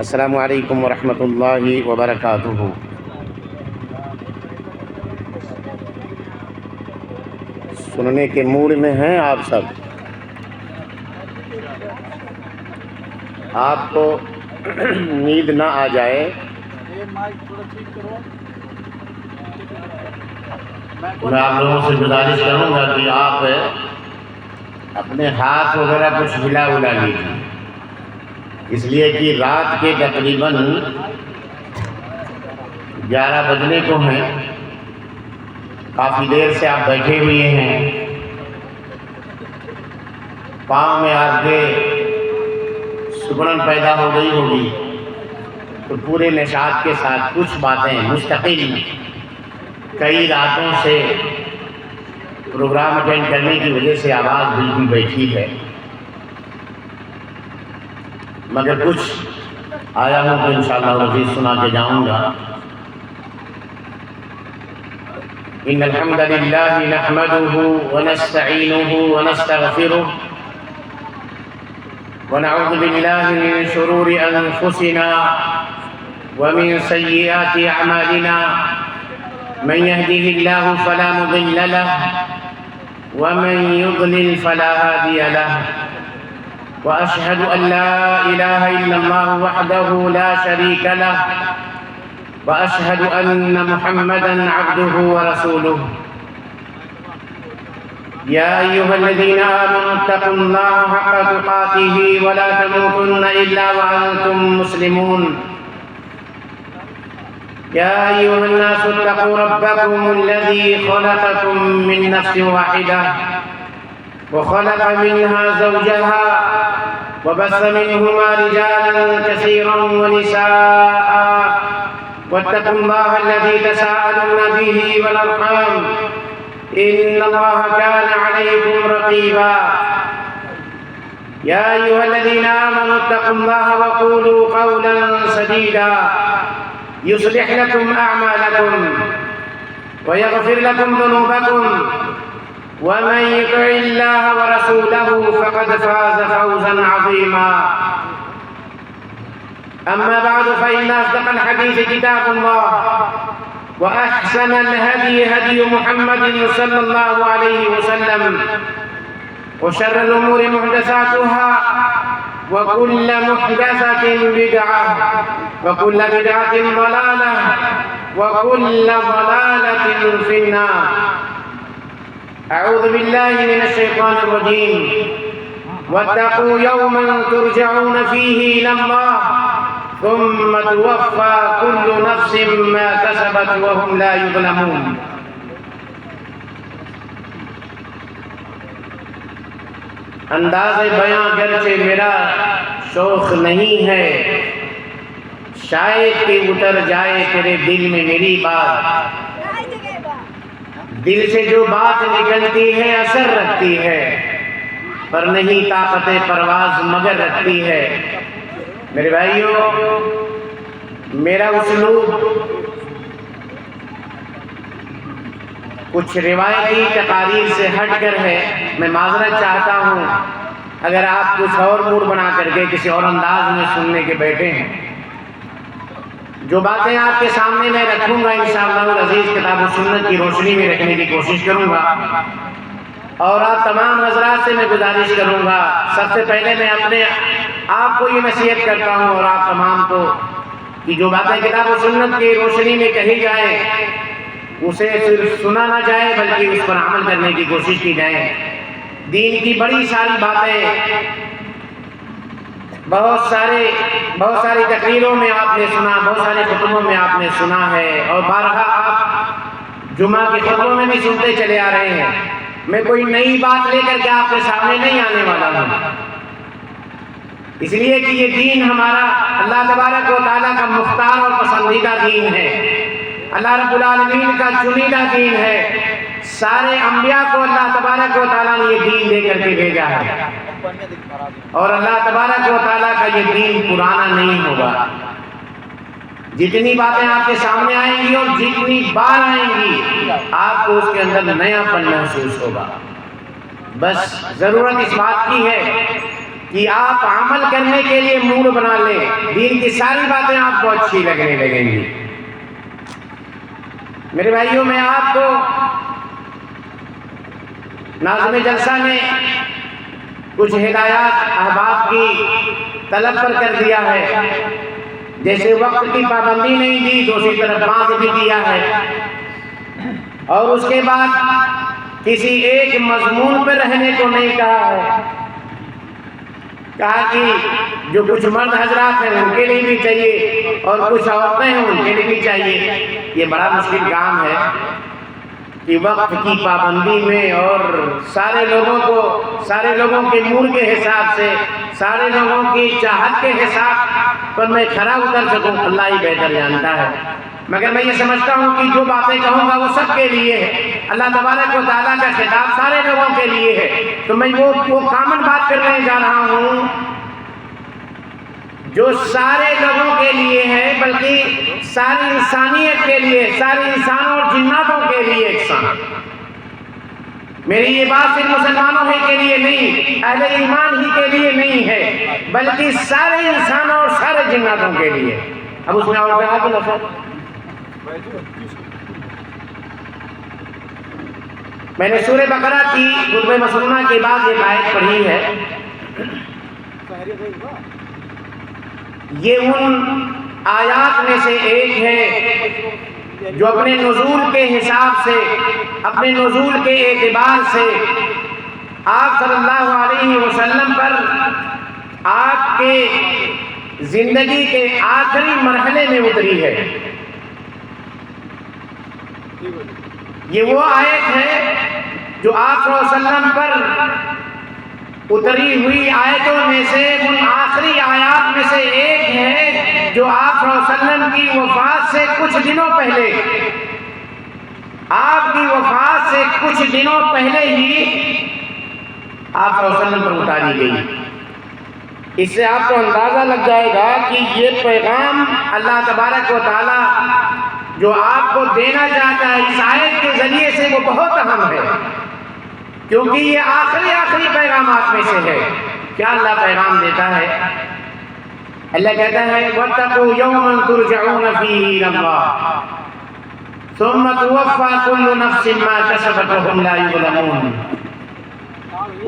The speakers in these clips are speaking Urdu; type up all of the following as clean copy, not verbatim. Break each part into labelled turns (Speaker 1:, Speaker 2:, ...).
Speaker 1: السلام علیکم ورحمۃ اللہ وبرکاتہ۔ سننے کے موڈ میں ہیں آپ سب؟ آپ کو نیند نہ آ جائے، میں آپ لوگوں سے گزارش کروں گا کہ آپ اپنے ہاتھ وغیرہ کچھ ہلا لیجیے، اس لیے کہ رات کے تقریباً 11 بجنے کو ہیں، کافی دیر سے آپ بیٹھے ہوئے ہیں، پاؤں میں آپ کے سکڑن پیدا ہو گئی ہوگی، تو پورے نشاط کے ساتھ کچھ باتیں مستقل کئی راتوں سے پروگرام اٹینڈ کرنے کی وجہ سے آواز بالکل بیٹھی ہے، مگر کچھ آیا ہوں تو انشاءاللہ العزیز سنا کے جاؤں گا۔ ان الحمد للہ نحمده ونستعینه ونستغفره ونعوذ باللہ من شرور انفسنا ومن سیئات اعمالنا، من يهده الله فلا مضل له ومن يضلل فلا هادي له، وأشهد أن لا إله إلا الله وحده لا شريك له، وأشهد أن محمدًا عبده ورسوله۔ يا أيها الذين آمنوا اتقوا الله حق تقاته ولا تموتن إلا وأنتم مسلمون۔ يا أيها الناس اتقوا ربكم الذي خلقكم من نفس واحدة وخلق منها زوجها وبث منهما رجالا كثيرا ونساء، واتقوا الله الذي تساءلون به والأرحام إن الله كان عليكم رقيبا۔ يا أيها الذين آمنوا اتقوا الله وقولوا قولا سديدا يصلح لكم أعمالكم ويغفر لكم ذنوبكم، ومن يطع الله ورسوله فقد فاز فوزا عظيما۔ أما بعد فإن أصدق الحديث كتاب الله، وأحسن الهدي هدي محمد صلى الله عليه وسلم، وشر الأمور محدثاتها، وكل محدثة بدعة، وكل بدعة ضلالة، وكل ضلالة في النار۔ اعوذ باللہ من الشیطان الرجیم۔ واتقوا یوما ترجعون فیہ الی اللہ ثم توفی کل نفس ما کسبت وهم لا یظلمون۔ انداز بیاں گرچہ میرا شوق نہیں ہے، شاید کہ اتر جائے تیرے دل میں میری بات، دل سے جو بات نکلتی ہے اثر رکھتی ہے، پر نہیں طاقت پرواز مگر رکھتی ہے۔ میرے بھائیوں، میرا اسلوب کچھ روایتی تقاریر سے ہٹ کر ہے، میں معذرت چاہتا ہوں اگر آپ کچھ اور موڈ بنا کر کے کسی اور انداز میں سننے کے بیٹھے ہیں۔ جو باتیں آپ کے سامنے میں رکھوں گا انشاءاللہ العزیز کتاب و سنت کی روشنی میں رکھنے کی کوشش کروں گا، اور آپ تمام حضرات سے میں گزارش کروں گا، سب سے پہلے میں اپنے آپ کو یہ نصیحت کرتا ہوں اور آپ تمام کو، کہ جو باتیں کتاب و سنت کی روشنی میں کہی جائیں اسے صرف سنا نہ جائے بلکہ اس پر عمل کرنے کی کوشش کی جائے۔ دین کی بڑی ساری باتیں بہت ساری تقریروں میں آپ نے سنا، بہت سارے خطبوں میں آپ نے سنا ہے، اور بارہا آپ جمعہ کے خطبوں میں بھی سنتے چلے آ رہے ہیں۔ میں کوئی نئی بات لے کر کے آپ کے سامنے نہیں آنے والا ہوں، اس لیے کہ یہ دین ہمارا اللہ تبارک و تعالیٰ کا مختار اور پسندیدہ دین ہے، اللہ رب العالمین کا چنیدہ دین ہے۔ سارے انبیاء کو اللہ تبارک و تعالیٰ نے یہ دین دے کر کے بھیجا ہے، اور اللہ تبارک و تعالیٰ کا یہ دین پرانا نہیں ہوگا۔ جتنی باتیں آپ کے سامنے آئیں گی اور جتنی بار آئیں گی آپ کو اس کے اندر نیا پن محسوس ہوگا۔ بس ضرورت اس بات کی ہے کہ آپ عمل کرنے کے لیے موڈ بنا لیں، دین کی ساری باتیں آپ کو اچھی لگنے لگیں گی۔ میرے بھائیوں، میں آپ کو ناظم جلسہ نے کچھ ہدایات احباب کی طلب پر کر دیا ہے، جیسے وقت کی پابندی نہیں دی، دوسری طرف باندھ بھی دیا ہے، اور اس کے بعد کسی ایک مضمون پہ رہنے کو نہیں کہا ہے، کہا کہ جو کچھ مرد حضرات ہیں ان کے لیے بھی چاہیے اور کچھ عورتیں ہیں ان کے لیے بھی چاہیے۔ یہ بڑا مشکل کام ہے کہ وقت کی پابندی میں اور سارے لوگوں کے موڈ کے حساب سے، سارے لوگوں کی چاہت کے حساب پر میں کھڑا اتر سکوں، اللہ ہی بہتر جانتا ہے۔ مگر میں یہ سمجھتا ہوں کہ جو باتیں کہوں گا وہ سب کے لیے ہے، اللہ تبارک و تعالیٰ کا خطاب سارے لوگوں کے لیے ہے، تو میں وہ کامن بات کرنے جا رہا ہوں جو سارے لوگوں کے لیے ہے، بلکہ ساری انسانیت کے لیے، سارے انسانوں اور جناتوں کے لیے یکساں۔ میری یہ بات صرف مسلمانوں ہی کے لیے نہیں، اہل ایمان ہی کے لیے نہیں ہے، بلکہ سارے انسانوں اور سارے جناتوں کے لیے۔ اب اس میں اور کہا کہ نفر میں نے سورہ بقرہ کی خطبہ مسنونہ کے بعد ایک آیت پڑھی ہے، یہ ان آیات میں سے ایک ہے جو اپنے نزول کے حساب سے، اپنے نزول کے اعتبار سے آپ صلی اللہ علیہ وسلم پر آپ کے زندگی کے آخری مرحلے میں اتری ہے۔ یہ وہ آیت ہے جو آپ صلی اللہ علیہ وسلم پر اتری ہوئی آیتوں میں سے، ان آخری آیات میں سے ایک ہے جو آپ صلی اللہ علیہ وسلم کی وفات سے کچھ دنوں پہلے، آپ کی وفات سے کچھ دنوں پہلے ہی آپ صلی اللہ علیہ وسلم پر اتاری گئی۔ اس سے آپ کو اندازہ لگ جائے گا کہ یہ پیغام اللہ تبارک و تعالی جو آپ کو دینا چاہتا ہے اس آیت کے ذریعے سے، وہ بہت اہم ہے، کیونکہ یہ آخری پیغامات میں سے ہے۔ کیا اللہ پیغام دیتا ہے؟ اللہ کہتا ہے وَاتَّقُوا يَوْمًا تُرْجَعُونَ فِيهِ إِلَى اللَّهِ ثُمَّ تُوَفَّى كُلُّ نَفْسٍ مَا كَسَبَتْ وَهُمْ لَا يُظْلَمُونَ۔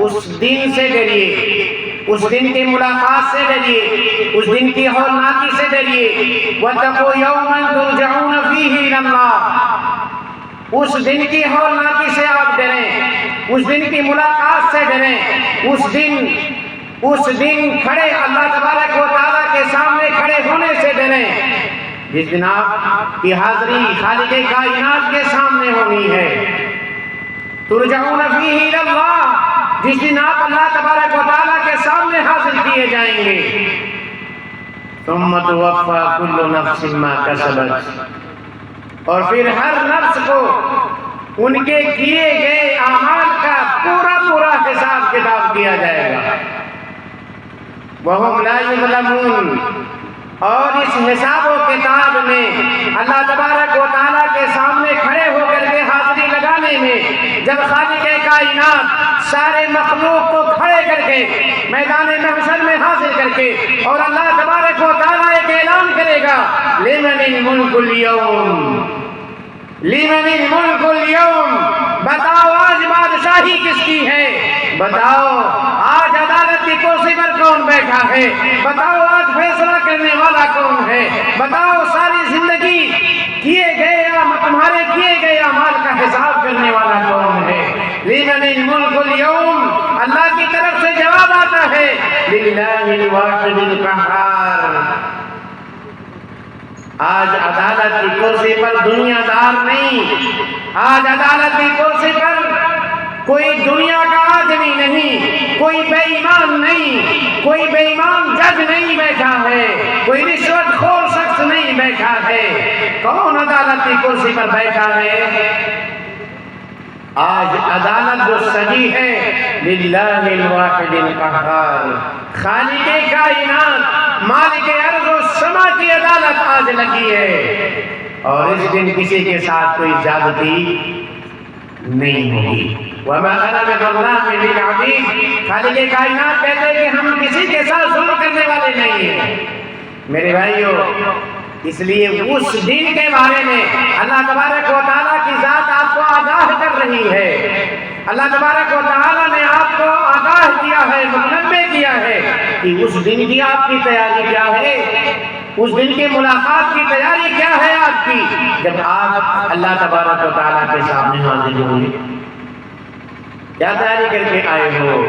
Speaker 1: اس دن سے ڈریے، اس دن کی ملاقات سے ڈریے، اس دن کی ہولناکی سے ڈریے۔ وَاتَّقُوا يَوْمًا تُرْجَعُونَ فِيهِ إِلَى اللَّهِ، اس دن کی ہولناکی سے آپ ڈریں، اس دن کی ملاقات سے ڈریں، اس دن کھڑے اللہ تبارک و تعالیٰ کے سامنے کھڑے ہونے سے ڈریں، جس دن آپ کی حاضری خالق کائنات کے سامنے ہونی ہے۔ ترجعون فیہ الی اللہ، جس دن آپ اللہ تبارک و تعالیٰ کے سامنے حاضر کیے جائیں گے۔ ثم توفی کل نفس ما کسبت، اور پھر ہر نفس کو ان کے کیے گئے اعمال کا پورا حساب کتاب کیا جائے گا۔ وَهُمْ لَا يُظْلَمُونَ، اور اس حساب و کتاب میں اللہ تبارک و تعالیٰ کے سامنے کھڑے ہو کر کے حاضری لگانے میں، جب خالق کائنات سارے مخلوق کو کھڑے کر کے میدان محشر میں حاضر کر کے، اور اللہ تبارک و تعالیٰ ایک اعلان کرے گا لِمَنِ الْمُلْكُ الْيَوْمِ، لِمَنِ الْمُلْكُ الْيَوْمِ، بتاؤ آج بادشاہی کس کی ہے، بتاؤ آج عدالت کی کرسی پر کون بیٹھا ہے، بتاؤ آج فیصلہ کرنے والا کون ہے، بتاؤ ساری زندگی تمہارے کیے گئے اعمال کا حساب کرنے والا کون ہے۔ لِمَنِ الْمُلْكُ الْيَوْمِ، اللہ کی طرف سے جواب آتا ہے لِلَّهِ الْوَاحِدِ الْقَهَّارِ، آج عدالت کی کرسی پر دنیا دار نہیں، آج عدالت کی کرسی پر کوئی دنیا کا آدمی نہیں، کوئی بے ایمان نہیں، کوئی بے ایمان جج نہیں بیٹھا ہے، کوئی رشوت خور شخص نہیں بیٹھا ہے۔ کون عدالت کی کرسی پر بیٹھا ہے؟ آج عدالت جو سجی ہے للہ الواحد القہار، خالق کائنات مالک ارض و سما کی عدالت آج لگی ہے، اور اس دن کسی کے ساتھ کوئی زیادتی نہیں ہوگی۔ وَمَا أَنَا بِظَلَّامٍ لِّلْعَبِيدِ، خالق کائنات کہتے ہیں کہ ہم کسی کے ساتھ ظلم کرنے والے نہیں ہیں۔ میرے بھائیو، اس لیے اس دن کے بارے میں اللہ تبارک و تعالیٰ کی ذات آپ کو آگاہ کر رہی ہے۔ اللہ تبارک و تعالیٰ نے آپ کو آگاہ کیا ہے، منبہ کیا ہے کہ اس دن کی آپ کی تیاری کیا ہے، اس دن کی ملاقات کی تیاری کیا ہے آپ کی، جب آپ اللہ تبارک و تعالیٰ کے سامنے حاضر ہوں گے۔ کیا تیاری کر کے آئے ہو؟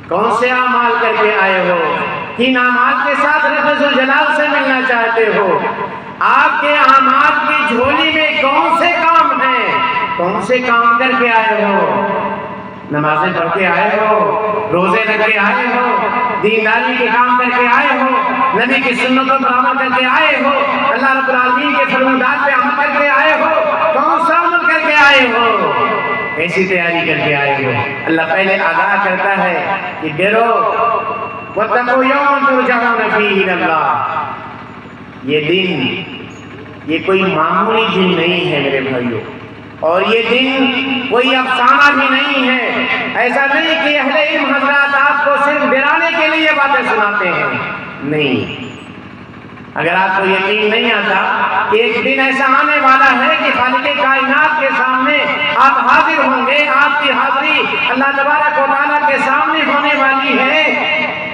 Speaker 1: کون سے اعمال کر کے آئے ہو؟ کن اعمال کے ساتھ رب ذوالجلال سے ملنا چاہتے ہو؟ آپ کے اعمال کی جھولی میں کون سے کام ہیں؟ کون سے کام کر کے آئے ہو؟ نمازیں پڑھ کے آئے ہو؟ روزے رکھ کے آئے ہو؟ دینداری کے کام کر کے آئے ہو؟ نبی کی سنتوں پر عمل کر کے آئے ہو؟ اللہ رب العالمین کے فرمودات پہ عمل کر کے آئے ہو؟ کون سا عمل کر کے آئے ہو؟ ایسی تیاری کر کے آئے ہو؟ اللہ پہلے آگاہ کرتا ہے کہ ڈرو، وَاتَّقُوا يَوْمًا تُرْجَعُونَ فِيهِ إِلَى اللَّهِ۔ یہ دن، یہ کوئی معمولی دن نہیں ہے میرے بھائیو، اور یہ دن کوئی افسانہ بھی نہیں ہے۔ ایسا نہیں کہ اہل علم حضرات آپ کو صرف ڈرانے کے لیے باتیں سناتے ہیں، نہیں۔ اگر آپ کو یقین نہیں آتا کہ ایک دن ایسا آنے والا ہے کہ خالق کائنات کے سامنے آپ حاضر ہوں گے، آپ کی حاضری اللہ تبارک و تعالیٰ کے سامنے ہونے والی ہے،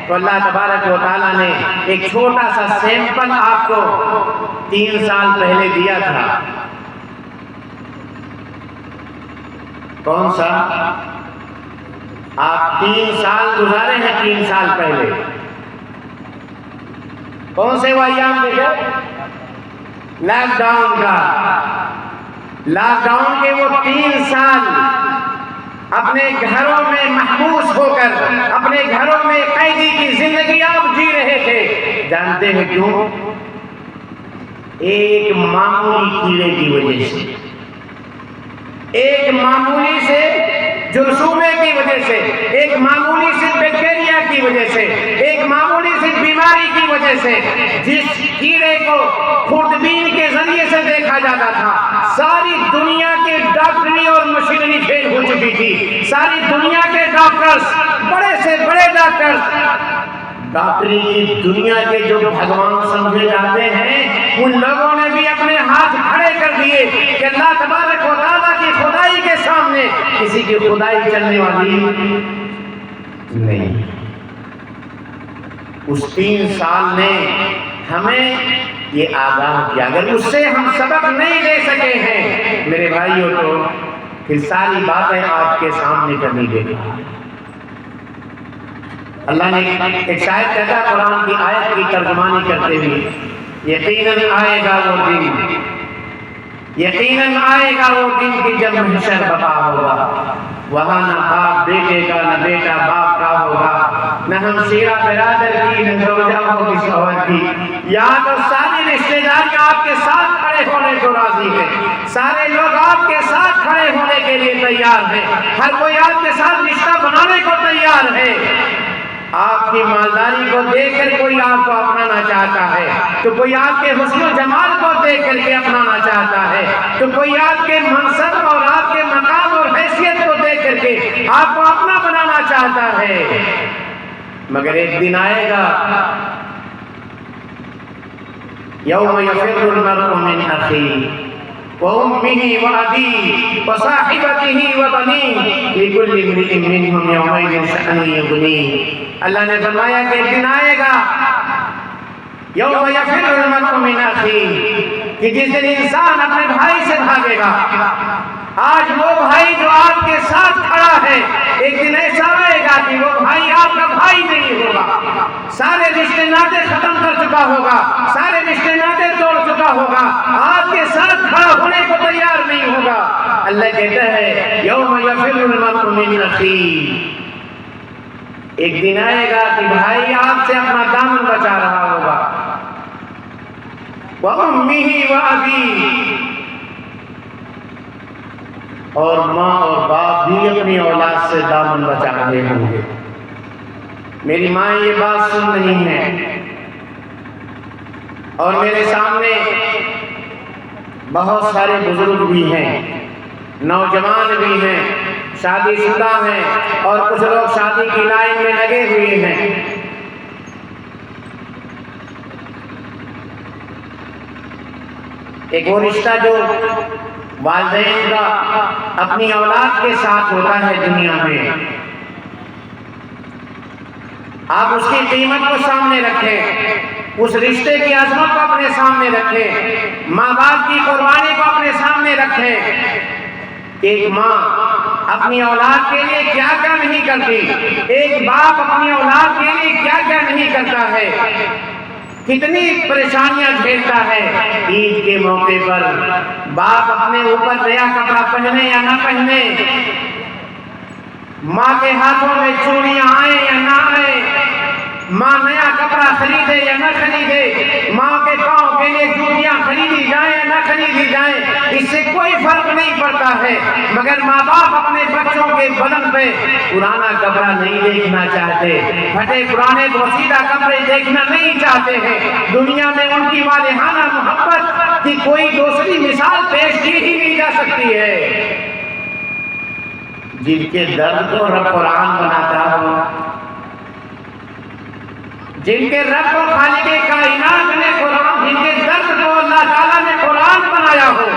Speaker 1: تو اللہ تبارک و تعالیٰ نے ایک چھوٹا سا سیمپل آپ کو 3 سال پہلے دیا تھا۔ کون سا؟ آپ 3 سال گزارے ہیں 3 سال پہلے۔ کون سے وہ ایام دیکھو؟ لاک ڈاؤن کا۔ لاک ڈاؤن کے وہ 3 سال اپنے گھروں میں محبوس ہو کر، اپنے گھروں میں قیدی کی زندگی آپ جی رہے تھے۔ جانتے ہیں کیوں؟ ایک معمولی کیڑے کی وجہ سے، ایک معمولی سے جرثومے کی وجہ سے، ایک معمولی سے بیکٹیریا کی وجہ سے، ایک معمولی سے بیماری کی وجہ سے، جس کیڑے کو خوردبین کے ذریعے سے دیکھا جاتا تھا، ساری دنیا کے ڈاکٹری اور مشینری فیل ہو چکی تھی۔ ساری دنیا کے ڈاکٹرز، بڑے سے بڑے ڈاکٹرز، ڈاکٹری کی دنیا کے جو بھگوان سمجھے جاتے ہیں، ان لوگوں نے بھی اپنے ہاتھ کھڑے کر دیے کہ اللہ تبارک و تعالیٰ کی خدائی کے سامنے کسی کی خدائی چلنے والی نہیں۔ اس 3 سال نے ہمیں یہ آگاہ کیا، اگر اس سے ہم سبق نہیں لے سکے ہیں میرے بھائیوں، تو پھر ساری باتیں آپ کے سامنے کرنی دے گا۔ اللہ نے ایک شاعر کہتا ہے قرآن کی آیت کی ترجمانی کرتے ہوئے، یقیناً آئے گا وہ دن، یقیناً آئے گا وہ دن کہ جب محشر برپا ہوگا، وہاں نہ باپ بیٹے کا، نہ بیٹا باپ کا ہوگا، نہ ہمشیرہ برادر کی، نہ زوجہ ہوگی شوہر کی۔ یہاں تو ساری رشتہ داری آپ کے ساتھ کھڑے ہونے کو راضی ہے، سارے لوگ آپ کے ساتھ کھڑے ہونے کے لیے تیار ہیں، ہر کوئی آپ کے ساتھ رشتہ بنانے کو تیار ہے۔ آپ کی مالداری کو دیکھ کر کوئی آپ کو اپنانا چاہتا ہے، تو کوئی آپ کے حسن و جمال کو دیکھ کر کے اپنانا چاہتا ہے، تو کوئی آپ کے منصب اور آپ کے مقام اور حیثیت کو دیکھ کر کے آپ کو اپنا بنانا چاہتا ہے۔ مگر ایک دن آئے گا، یوم یفر المرء من اخیہ وَأُمِّهِ وَأَبِيهِ وَصَاحِبَتِهِ وَبَنِيهِ لِكُلِّ امْرِئٍ مِّنْهُمْ يَوْمَئِذٍ شَأْنٌ يُغْنِيهِ۔ اللہ نے فرمایا کہ ایک دن آئے گا، یوم یفر المرء من اخیہ، کہ جس دن انسان اپنے بھائی سے بھاگے گا۔ آج وہ بھائی جو آپ کے ساتھ کھڑا ہے، ایک دن ایسا آئے گا کہ وہ بھائی آپ کا بھائی نہیں ہوگا، سارے رشتے ناطے ختم کر چکا ہوگا، سارے رشتے ناطے توڑ چکا ہوگا، آپ کے ساتھ کھڑا ہونے کو تیار نہیں ہوگا۔ اللہ کہتا ہے یوم یفر المرء من اخیہ، ایک دن آئے گا کہ بھائی آپ سے اپنا دامن بچا رہا ہوگا، وَأُمِّهِ وَأَبِيهِ، اور ماں اور باپ بھی اپنی اولاد سے دامن بچا رہے ہوں گے۔ میری ماں یہ بات سن رہی ہیں، اور میرے سامنے بہت سارے بزرگ بھی ہیں، نوجوان بھی ہیں، شادی شدہ ہیں، اور کچھ لوگ شادی کی لائن میں لگے ہوئے ہیں۔ ایک وہ رشتہ جو والدین کا اپنی اولاد کے ساتھ ہوتا ہے دنیا میں، آپ اس کی قیمت کو سامنے رکھیں، اس رشتے کی عظمت کو اپنے سامنے رکھیں، ماں باپ کی قربانی کو اپنے سامنے رکھیں۔ ایک ماں اپنی اولاد کے لیے کیا کیا نہیں کرتی، ایک باپ اپنی اولاد کے لیے کیا کیا نہیں کرتا ہے، کتنی پریشانیاں جھیلتا ہے۔ عید کے موقع پر باپ اپنے اوپر نیا کپڑا پہنے یا نہ پہنے، ماں کے ہاتھوں میں چوڑیاں آئیں یا نہ آئیں، ماں نیا کپڑا خریدے یا نہ خریدے، ماں کے پاؤں کے لیے جوتیاں خریدی جائیں یا نہ خریدی جائیں، اس سے کوئی فرق نہیں پڑتا ہے، مگر ماں باپ اپنے بچوں کے بدن پہ پرانا کپڑا نہیں دیکھنا چاہتے، پھٹے پرانے بوسیدہ کپڑے دیکھنا نہیں چاہتے ہیں۔ دنیا میں ان کی والہانہ محبت کی کوئی دوسری مثال پیش کی ہی نہیں جا سکتی ہے۔ جن کے درد کو رب قرآن بناتا ہو، جن کے رب کو خالق کائنات نے قرآن، جن کے درد کو اللہ تعالیٰ نے قرآن بنایا ہو،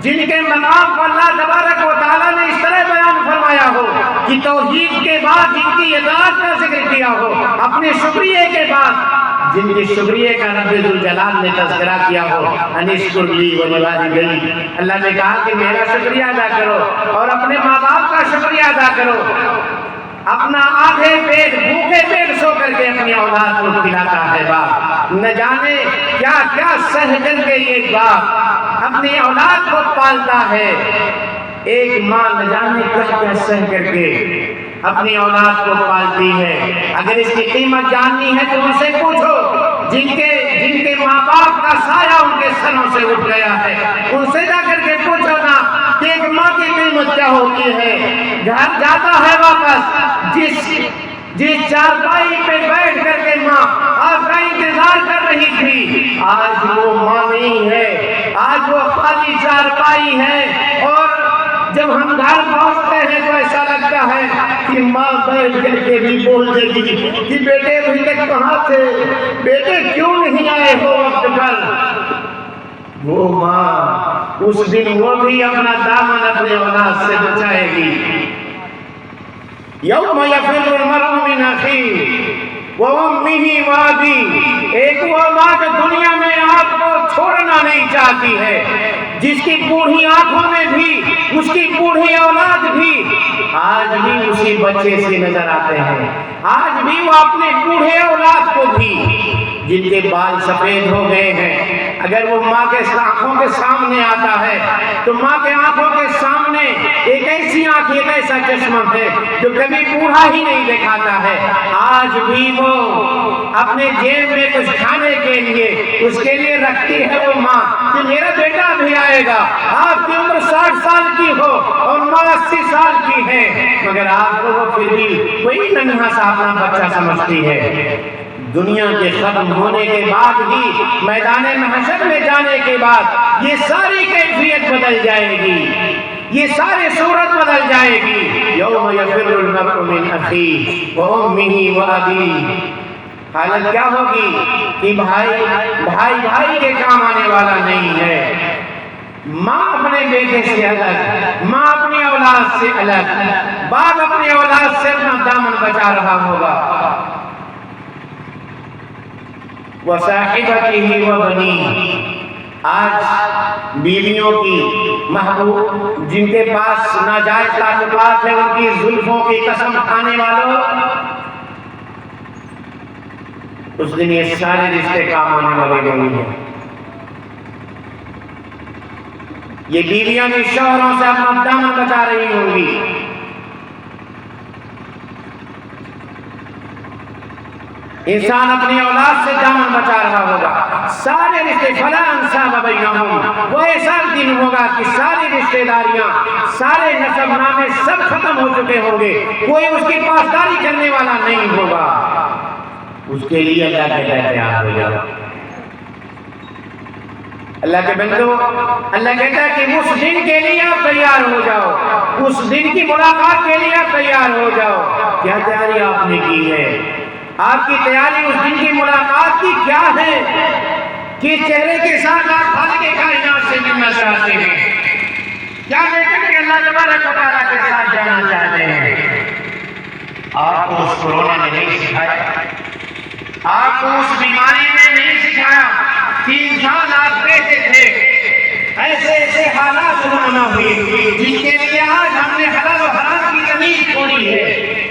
Speaker 1: جن کے مقام کو اللہ تبارک و تعالیٰ نے اس طرح بیان فرمایا ہو کہ توحید کے بعد جن کی اطاعت کا ذکر کیا ہو، اپنے شکریہ کے بعد جن کے شکریہ کا رب ذوالجلال نے تذکرہ کیا ہو، انشکر لی ولوالدیک، اللہ نے کہا کہ میرا شکریہ ادا کرو اور اپنے ماں باپ کا شکریہ ادا کرو۔ اپنا آدھے پیٹ بھوکے پیٹ سو کر کے اپنی اولاد کو کھلاتا ہے باپ، نہ جانے کیا کیا سہ کر کے یہ باپ اپنی اولاد کو پالتا ہے۔ ایک ماں نہ جانے کیا کیا سہ کر کے اپنی اولاد کو پالتی ہے۔ اگر اس کی قیمت جاننی ہے تو ان سے پوچھو جن کے ماں باپ کا سایہ ان کے سروں سے اٹھ گیا ہے، ان سے جا کر کے پوچھو نا کہ ایک ماں کی قیمت کیا ہوتی ہے۔ گھر جاتا ہے واپس، جس چارپائی پہ بیٹھ کر کے ماں آپ کا انتظار کر رہی تھی، آج وہ ماں نہیں ہے، آج وہ خالی چارپائی ہے، اور جب ہم گھر پہنچتے ہیں تو ایسا لگتا ہے کہ ماں بیٹھ کر کے بھی بول دے گی کہ بیٹے ابھی تک کہاں تھے، بیٹے کیوں نہیں آئے ہو وقت پر۔ وہ ماں اس دن وہ بھی اپنا دامن اپنے اولاد سے بچائے گی۔ یوم یفر المرء من اخیہ وامہ وابیہ، ایک وہ ماں جو دنیا میں آپ کو چھوڑنا نہیں چاہتی ہے، جس کی بوڑھی آنکھوں میں بھی اس کی بوڑھی اولاد بھی آج بھی اسی بچے سے نظر آتے ہیں، آج بھی وہ اپنے بوڑھے اولاد کو بھی جن کے بال سفید ہو گئے ہیں، اگر وہ ماں کے آنکھوں کے سامنے آتا ہے تو ماں کے آنکھوں کے سامنے ایک ایسی آنکھ، ایک ایسا چشمہ ہے جو کبھی بوڑھا ہی نہیں دکھاتا ہے۔ آج بھی وہ اپنے جیب میں کچھ کھانے کے لیے اس کے لیے رکھتی ہے وہ ماں کہ میرا بیٹا بھی آئے گا۔ آپ کی عمر 60 سال کی ہو اور ماں 80 سال کی ہے، مگر آپ کو وہ پھر بھی وہی ننھا سا اپنا بچہ سمجھتی ہے۔ دنیا کے ختم ہونے کے بعد ہی میدان محشر میں جانے کے بعد یہ ساری کیفیت بدل جائے گی، یہ ساری صورت بدل جائے گی۔ یوم یفر المرء من اخیہ وامہ وابیہ، حالت کیا ہوگی کہ بھائی کے کام آنے والا نہیں ہے، ماں اپنے بیٹے سے الگ، ماں اپنی اولاد سے الگ، باپ اپنی اولاد سے اپنا دامن بچا رہا ہوگا۔ وصاحبتہ وبنیہ، آج بیویوں کی محبوب جن کے پاس ناجائز تعلقات ہیں، ان کی زلفوں کی قسم کھانے والوں، اس دن یہ سارے رشتے کام آنے والے نہیں ہیں۔ یہ بیویاں بھی شوہروں سے اپنا دامن بچا رہی ہوں گی۔ انسان اپنی اولاد سے دامن بچا رہا ہوگا، سارے رشتے فلا انساب بینہم، وہ ایسا دن ہوگا کہ ساری رشتہ داریاں، سارے نسب نامے سب ختم ہو چکے ہوں گے، کوئی اس کی پاسداری کرنے والا نہیں ہوگا۔ اس کے لیے اللہ کہتا ہے تیار ہو جاؤ، اللہ کے بندو، اللہ کہتا ہے کہ اس دن کے لیے آپ تیار ہو جاؤ، اس دن کی ملاقات کے لیے آپ تیار ہو جاؤ۔ کیا تیاری آپ نے کی ہے؟ آپ کی تیاری اس دن کی ملاقات کی کیا ہے؟ کس چہرے کے ساتھ آپ خالق کائنات سے ملنا چاہتے ہیں؟ کیا لے کر کے اللہ تبارک و تعالیٰ کے ساتھ جانا چاہتے ہیں؟ آپ کو اس کورونا نے نہیں سکھایا، آپ کو اس بیماری نے نہیں سکھایا۔ 3 سال آپ بیٹھے تھے، ایسے ایسے حالات روانہ ہوئے جن کے لیے آج ہم نے حلال و حرام کی تمیز چھوڑی ہے،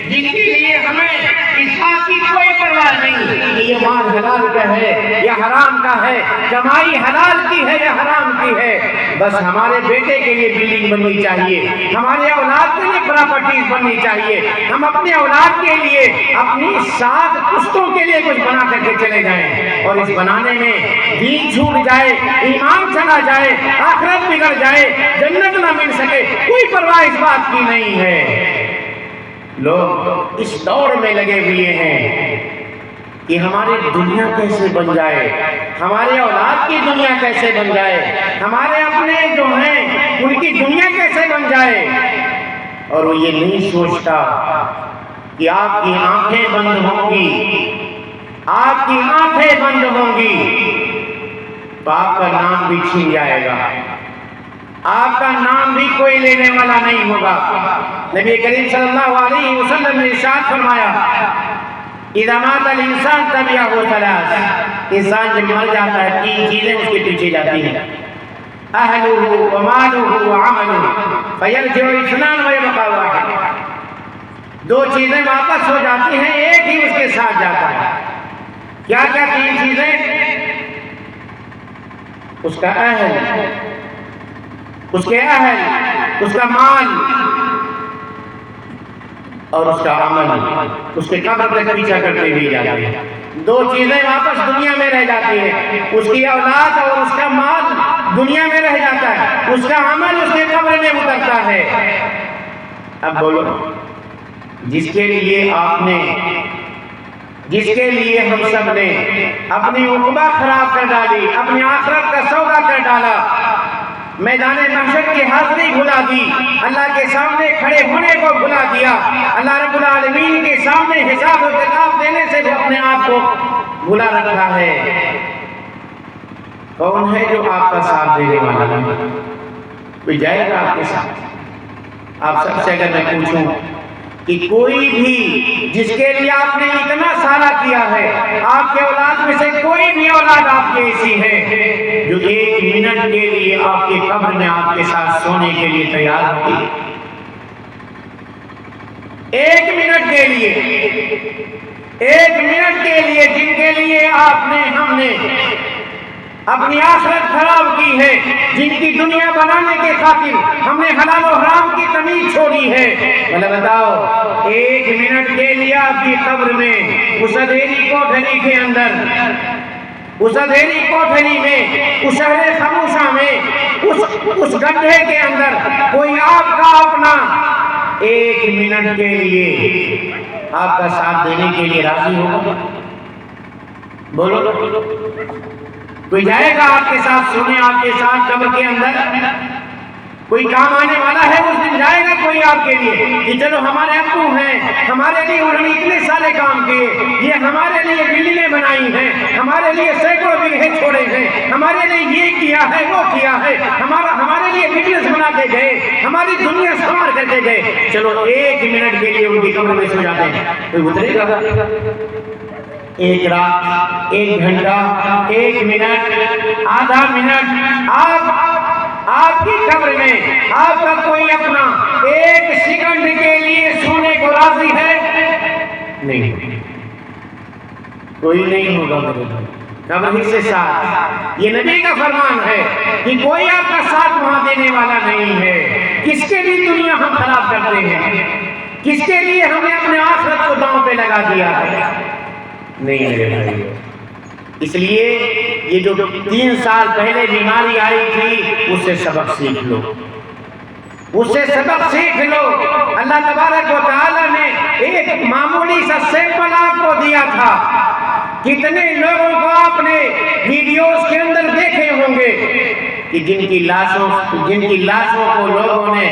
Speaker 1: جن کے لیے ہمیں اس بات کی کوئی پرواہ نہیں کہ یہ مال حلال کا ہے یا حرام کا ہے، کمائی حلال کی ہے یا حرام کی ہے۔ بس ہمارے بیٹے کے لیے بلڈنگ بننی چاہیے، ہمارے اولاد کے لیے پراپرٹیز بننی چاہیے، ہم اپنے اولاد کے لیے، اپنی 7 پشتوں کے لیے کچھ بنا کر کے چلے جائیں، اور اس بنانے میں دین چھوٹ جائے، ایمان چلا جائے، آخرت بگڑ جائے، جنت نہ مل سکے، کوئی پرواہ اس بات کی نہیں ہے۔ لوگ اس دور میں لگے ہوئے ہیں کہ ہماری دنیا کیسے بن جائے، ہمارے اولاد کی دنیا کیسے بن جائے، ہمارے اپنے جو ہیں ان کی دنیا کیسے بن جائے، اور وہ یہ نہیں سوچتا کہ آپ کی آنکھیں بند ہوں گی، آپ کی آنکھیں بند ہوں گی تو آپ کا نام بھی چھن جائے گا، آپ کا نام بھی کوئی لینے والا نہیں ہوگا۔ نبی کریم صلی اللہ علیہ وسلم نے ارشاد فرمایا، اذا مات الانسان تبعہ ثلاث، انسان جب مر جاتا ہے 3 چیزیں اس کے پیچھے جاتی ہیں، اہلہ ومالہ وعملہ فیرجع اثنان ویبقى واحد۔ 2 چیزیں واپس ہو جاتی ہیں، ایک ہی اس کے ساتھ جاتا ہے۔ کیا کیا 3 چیزیں؟ اس کا اہل، اس کے اہل، اس کا مال اور اس کا عمل، اس کے قبر تک پیچھا کرتے ہوئے جاتے ہیں۔ 2 چیزیں واپس دنیا میں رہ جاتی ہیں، اس کی اولاد اور اس کا مال دنیا میں رہ جاتا ہے، اس کا عمل اس کے قبر میں اترتا ہے۔ اب بولو، جس کے لیے آپ نے، جس کے لیے ہم سب نے اپنی عقبہ خراب کر ڈالی، اپنی آخرت کا سودا کر ڈالا، میدان محشر کی حاضری بھلا دی، اللہ کے سامنے کھڑے ہونے کو بھلا دیا، اللہ رب العالمین کے سامنے حساب و کتاب دینے سے وہ اپنے آپ کو بھلا رکھا ہے۔ کون ہے جو آپ کا ساتھ دینے والا ہے؟ کوئی جائے گا آپ کے ساتھ؟ آپ سب سے اگر میں پوچھوں کہ کوئی بھی جس کے لیے آپ نے اتنا سارا کیا ہے، آپ کے اولاد میں سے کوئی بھی اولاد آپ کی ایسی ہے جو 1 منٹ کے لیے آپ کے قبر میں آپ کے ساتھ سونے کے لیے تیار ہوگی؟ 1 منٹ کے لیے، 1 منٹ کے لیے، جن کے لیے آپ نے، ہم نے اپنی آخرت خراب کی ہے، جن کی دنیا بنانے کے خاطر ہم نے حلال و حرام کی تمیز چھوڑی ہے، بھلا بتاؤ 1 منٹ کے لیے آپ کی قبر میں، اس اندھیری کوٹھری کے اندر، اس اندھیری کوٹھری میں، اس شہر خاموشہ میں، اس گڈھے کے اندر کوئی آپ کا اپنا 1 منٹ کے لیے آپ کا ساتھ دینے کے لیے راضی ہوگا؟ بولو، کوئی جائے گا آپ کے ساتھ سونے، آپ کے ساتھ قبر کے اندر؟ کوئی کام آنے والا ہے اس دن جائے گا کوئی آپ کے لیے کہ چلو ہمارے ابو ہیں، ہمارے لیے انہوں نے اتنے سارے کام کیے، یہ ہمارے لیے بلڈنگیں بنائی ہیں، ہمارے لیے سینکڑوں بیگھے چھوڑے ہیں، ہمارے لیے یہ کیا ہے وہ کیا ہے، ہمارے لیے بزنس بنا کے گئے، ہماری دنیا سنوار کر کے گئے، چلو 1 منٹ کے لیے ان کی قبر میں سو جاتے ہیں، کوئی اترے گا؟ 1 رات، 1 گھنٹہ، 1 منٹ، آدھا منٹ، آپ کی قبر میں آپ کا کوئی اپنا 1 سیکنڈ کے لیے سونے کو راضی ہے؟ نہیں، کوئی نہیں ہوگا قبر ہی سے ساتھ۔ یہ نبی کا فرمان ہے کہ کوئی آپ کا ساتھ وہاں دینے والا نہیں ہے۔ کس کے لیے دنیا ہم خراب کرتے ہیں؟ کس کے لیے ہم نے اپنے آخرت کو داؤں پہ لگا دیا ہے؟ نہیں میرے بھائی، اس لیے یہ جو 3 سال پہلے بیماری آئی تھی، اس سے سبق سیکھ لو، اس سے سبق سیکھ لو۔ اللہ تبارک و تعالیٰ نے ایک معمولی سا سیمپل آپ کو دیا تھا، کتنے لوگوں کو آپ نے ویڈیوز کے اندر دیکھے ہوں گے کہ جن کی لاشوں کو لوگوں نے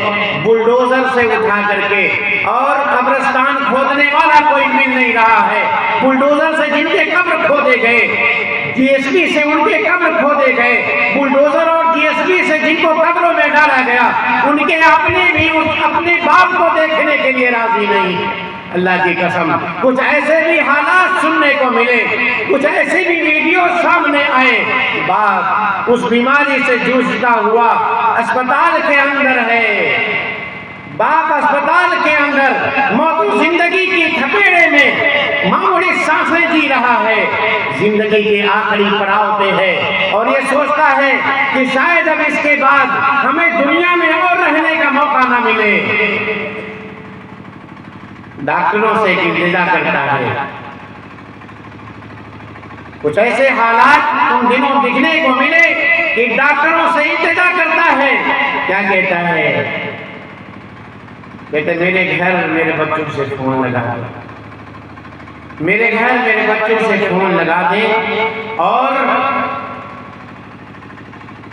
Speaker 1: بلڈوزر سے اٹھا کر کے، اور قبرستان کھودنے والا کوئی مل نہیں رہا ہے، بلڈوزر سے جن کے قبر کھودے گئے، جی ایس بی سے ان کے قبر کھودے گئے، بلڈوزر اور جی ایس بی سے جن کو قبروں میں ڈالا گیا، ان کے اپنے باپ کو دیکھنے کے لیے راضی نہیں۔ اللہ کی قسم، کچھ ایسے بھی حالات سننے کو ملے، کچھ ایسے بھی ویڈیو سامنے آئے، باپ اس بیماری سے جوجھتا ہوا اسپتال کے اندر ہے، باپ اسپتال کے اندر موت و زندگی کی تھپیڑے میں معمولی سانسیں جی رہا ہے، زندگی کے آخری پڑاؤ پہ ہے، اور یہ سوچتا ہے کہ شاید اب اس کے بعد ہمیں دنیا میں اور رہنے کا موقع نہ ملے، ڈاکٹروں سے التجا کرتا ہے۔ کچھ ایسے حالات ان دنوں دیکھنے کو ملے کہ ڈاکٹروں سے التجا کرتا ہے، کیا کہتا ہے؟ کہتے میرے گھر میرے بچوں سے فون لگا دیں، میرے گھر میرے بچوں سے فون لگا دیں، اور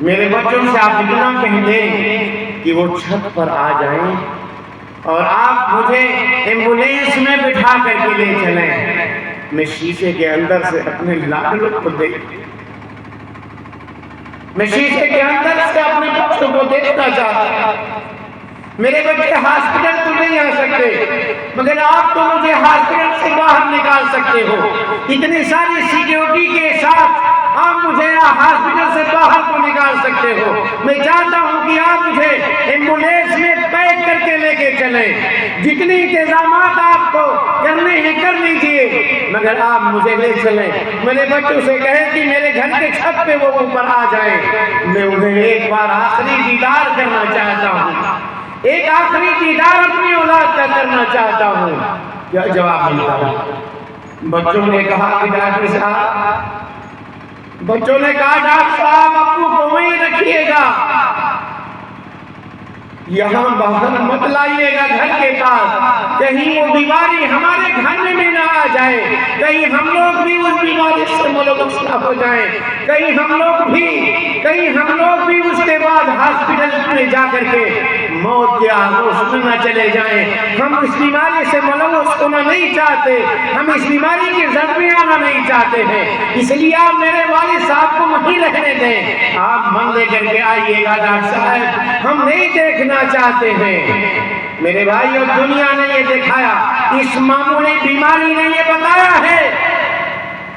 Speaker 1: میرے بچوں سے آپ اتنا کہہ دیں کہ وہ چھت پر آ جائیں اور آپ مجھے ایمبولینس میں بٹھا کر کے لے چلیں، میں شیشے کے اندر سے اپنے لاڈلوں کو میں شیشے کے اندر سے اپنے بچوں کو دیکھنا چاہتا ہوں۔ میرے بچے ہاسپٹل تو نہیں آ سکتے، مگر آپ تو مجھے ہاسپٹل سے باہر نکال سکتے ہو، اتنی ساری سیکیورٹی کے ساتھ آپ مجھے ہاسپٹل سے باہر کو نکال سکتے ہو، میں چاہتا ہوں کہ آپ مجھے ایمبولینس میں پیک کر کے لے کے چلیں، جتنی انتظامات آپ کو کرنے ہیں کر لیجئے، مگر آپ مجھے لے چلیں۔ میرے بچوں سے کہیں کہ میرے گھر کے چھت پہ وہ اوپر آ جائیں، میں انہیں ایک بار آخری دیدار کرنا چاہتا ہوں، ایک آخری دیدار اپنی اولاد کا کرنا چاہتا ہوں۔ کیا جواب ملتا ہے؟ بچوں نے کہا کہ ڈاکٹر صاحب، بچوں نے کہا ڈاکٹر صاحب ابو کو وہیں رکھیے گا، یہاں باہر مت لائیے گا گھر کے پاس، کہیں وہ بیماری ہمارے گھر میں بھی نہ آ جائے، کہیں ہم لوگ بھی اس بیماری سے ملوث ہو جائیں، کہیں ہم لوگ بھی اس کے بعد ہاسپٹل میں جا کر کے موت کے آغوش میں نہ چلے جائیں۔ ہم اس بیماری سے ملوث ہونا نہیں چاہتے، ہم اس بیماری کی زد میں آنا نہیں چاہتے ہیں، اس لیے آپ میرے والد صاحب کو وہیں رہنے دیں، آپ من لے کر کے آئیے گا ڈاکٹر صاحب، ہم نہیں دیکھنا چاہتے ہیں۔ میرے بھائیو، دنیا نے یہ دکھایا، اس معمولی بیماری نے یہ بتایا ہے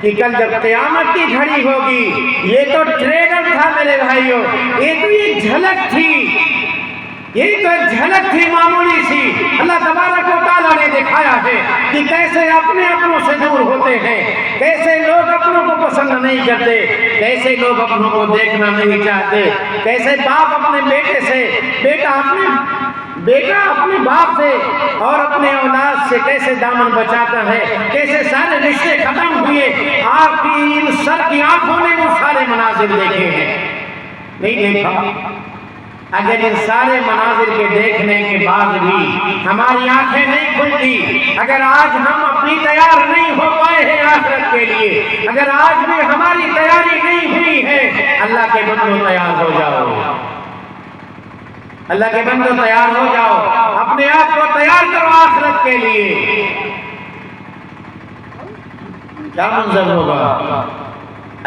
Speaker 1: کہ کل جب قیامت کی گھڑی ہوگی، یہ تو ٹریلر تھا میرے بھائیو، یہ جھلک تھی، معمولی سی۔ اللہ تبارک و تعالیٰ نے دکھایا ہے کہ کیسے اپنے اپنوں سے دور ہوتے ہیں، کیسے لوگ اپنوں کو پسند نہیں کرتے، کیسے لوگ اپنوں کو دیکھنا نہیں چاہتے، کیسے باپ اپنے بیٹے سے، بیٹا اپنے باپ سے اور اپنے اولاد سے کیسے دامن بچاتا ہے، کیسے سارے رشتے ختم ہوئے۔ آپ کی ان سر کی آنکھوں نے وہ سارے مناظر دیکھے ہیں، نہیں دیکھا؟ اگر ان سارے مناظر کے دیکھنے کے بعد بھی ہماری آنکھیں نہیں کھلتی، اگر آج ہم اپنی تیار نہیں ہو پائے ہیں آخرت کے لیے، اگر آج بھی ہماری تیاری نہیں ہوئی ہے، اللہ کے بندوں تیار ہو جاؤ، اللہ کے بندوں تیار ہو جاؤ، اپنے آپ کو تیار کرو آخرت کے لیے۔ کیا منظر ہوگا؟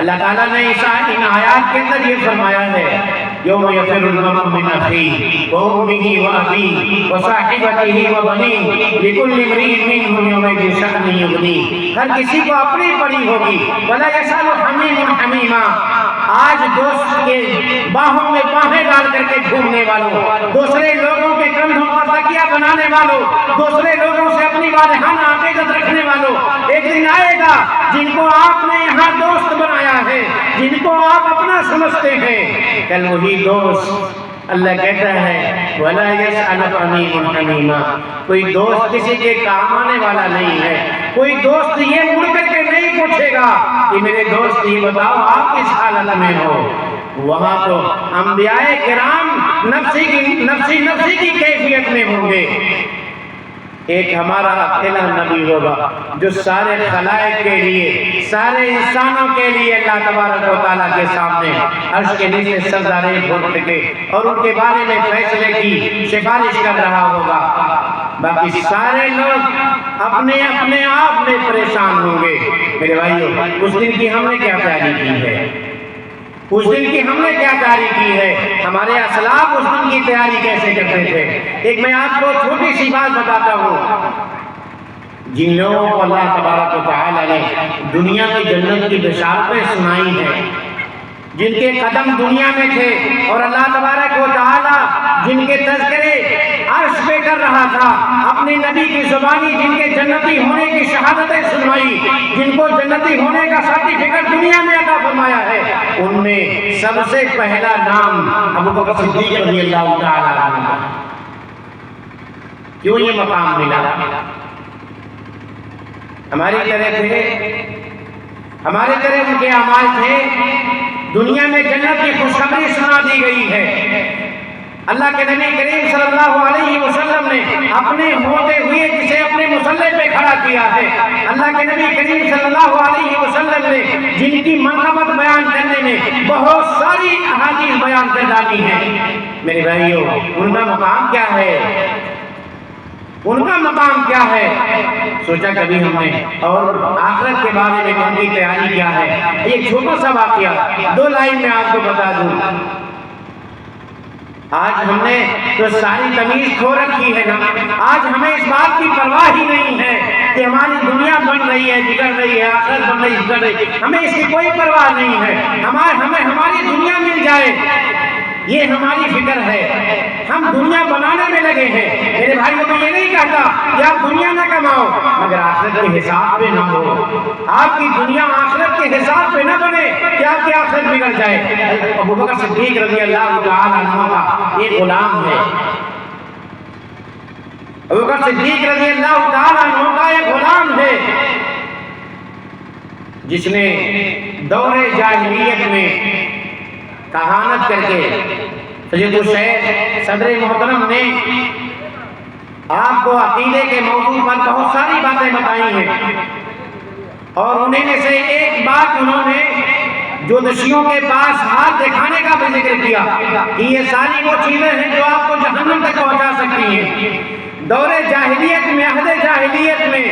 Speaker 1: اللہ تعالیٰ نے ان آیات کے اندر یہ فرمایا ہے، یوم یفر المرء من اخیہ وامہ وابیہ وصاحبتہ وبنیہ لکل امرئ منہم یومئذ شأن یغنیہ۔ ہر کسی کو اپنی پڑی ہوگی، ولا یسأل حمیم حمیما۔ آج دوست کے باہوں میں باہیں ڈال کر کے گھومنے والوں، دوسرے لوگوں کے کندھوں پر تکیہ بنانے والوں، دوسرے لوگوں سے اپنی والہانہ عقیدت رکھنے والوں، ایک دن آئے گا جن کو آپ نے یہاں دوست بنایا ہے، جن کو آپ اپنا سمجھتے ہیں، کل وہی دوست اللہ کہتا ہے وَلَا يَسْأَلُ حَمِيمٌ حَمِيمًا۔ کوئی دوست کسی کے کام آنے والا نہیں ہے، کوئی دوست یہ مڑ کر کے نہیں پوچھے گا کہ میرے دوست یہ بتاؤ آپ کس حالت میں ہو۔ وہاں تو انبیاء کرام نفسی کی کیفیت میں ہوں گے، ایک ہمارا اکیلا نبی ہوگا جو سارے خلائق کے لیے، سارے انسانوں کے لیے اللہ تبارک و تعالیٰ کے سامنے عرش کے نیچے سجدہ ریز ہو کے اور ان کے بارے میں فیصلے کی سفارش کر رہا ہوگا۔ باقی سارے لوگ اپنے اپنے آپ میں پریشان ہوں گے۔ میرے بھائیو، اس دن کی ہم نے کیا تیاری کی ہے؟ اس دن کی ہم نے کیا تیاری کی ہے؟ ہمارے اسلاف اس دن کی تیاری کیسے کرتے تھے؟ ایک میں آپ کو چھوٹی سی بات بتاتا ہوں۔ جن لوگوں کو اللہ تبارک و تعالیٰ نے دنیا کی جنت کی بشارتیں سنائی ہیں، جن کے قدم دنیا میں تھے اور اللہ تبارک و تعالیٰ جن کے تذکرے عرش پہ کر رہا تھا، اپنے نبی کی زبانی جن کے جنتی ہونے کی شہادتیں سنوائی، جن کو جنتی ہونے کا سرٹیفکیٹ دنیا میں عطا فرمایا ہے، ان میں سب سے پہلا نام ابوبکر صدیق رضی اللہ تعالیٰ عنہ۔ کیوں یہ مقام ملا؟ ہماری طرح ان کے اعمال تھے۔ دنیا میں جنت کی خوشخبری سنا دی گئی ہے۔ اللہ کے نبی کریم صلی اللہ علیہ وسلم نے اپنے ہوتے ہوئے جسے اپنے مصلی پہ کھڑا کیا ہے، اللہ کے نبی کریم صلی اللہ علیہ وسلم نے جن کی منقبت بیان کرنے میں بہت ساری احادیث بیان کر ڈالی ہیں۔ میرے بھائیو، ان کا مقام کیا ہے؟ ان کا مقام کیا ہے؟ سوچا کبھی ہم نے؟ اور آخرت کے بارے میں ان کی تیاری کیا ہے؟ ایک چھوٹا سا واقعہ 2 لائن میں آپ کو بتا دوں۔ آج ہم نے تو ساری تمیز کھو رکھی ہے نا۔ آج ہمیں اس بات کی پرواہ ہی نہیں ہے کہ ہماری دنیا بن رہی ہے، بگڑ رہی ہے، آخرت بن رہی ہے، بگڑ رہی ہے، ہمیں اس کی کوئی پرواہ نہیں ہے۔ ہمیں ہماری دنیا مل جائے، یہ ہماری فکر ہے۔ ہم دنیا بنانے میں لگے ہیں۔ میرے بھائی کو یہ نہیں کہتا کہ آپ دنیا نہ کماؤ مگر آخرت کے حساب پہ نہ ہو۔ آپ کی دنیا آخرت کے حساب پہ نہ بنے کہ آپ کی آخرت بگڑ جائے۔ ابوبکر صدیق رضی اللہ تعالیٰ عنہ کا ایک غلام ہے۔ ابوبکر صدیق رضی اللہ تعالیٰ عنہ کا ایک غلام ہے جس نے دور جاہلیت میں کہانت کر کے سید الشیخ صدر محترم نے آپ کو عقیدے کے موضوع پر بہت ساری باتیں بتائی ہیں، اور انہیں میں سے ایک بات انہوں نے جوتشیوں کے پاس ہاتھ دکھانے کا بھی ذکر کیا کہ یہ ساری وہ چیزیں ہیں جو آپ کو جہنم تک پہنچا سکتی ہیں۔ دور جاہلیت میں، عہد جاہلیت میں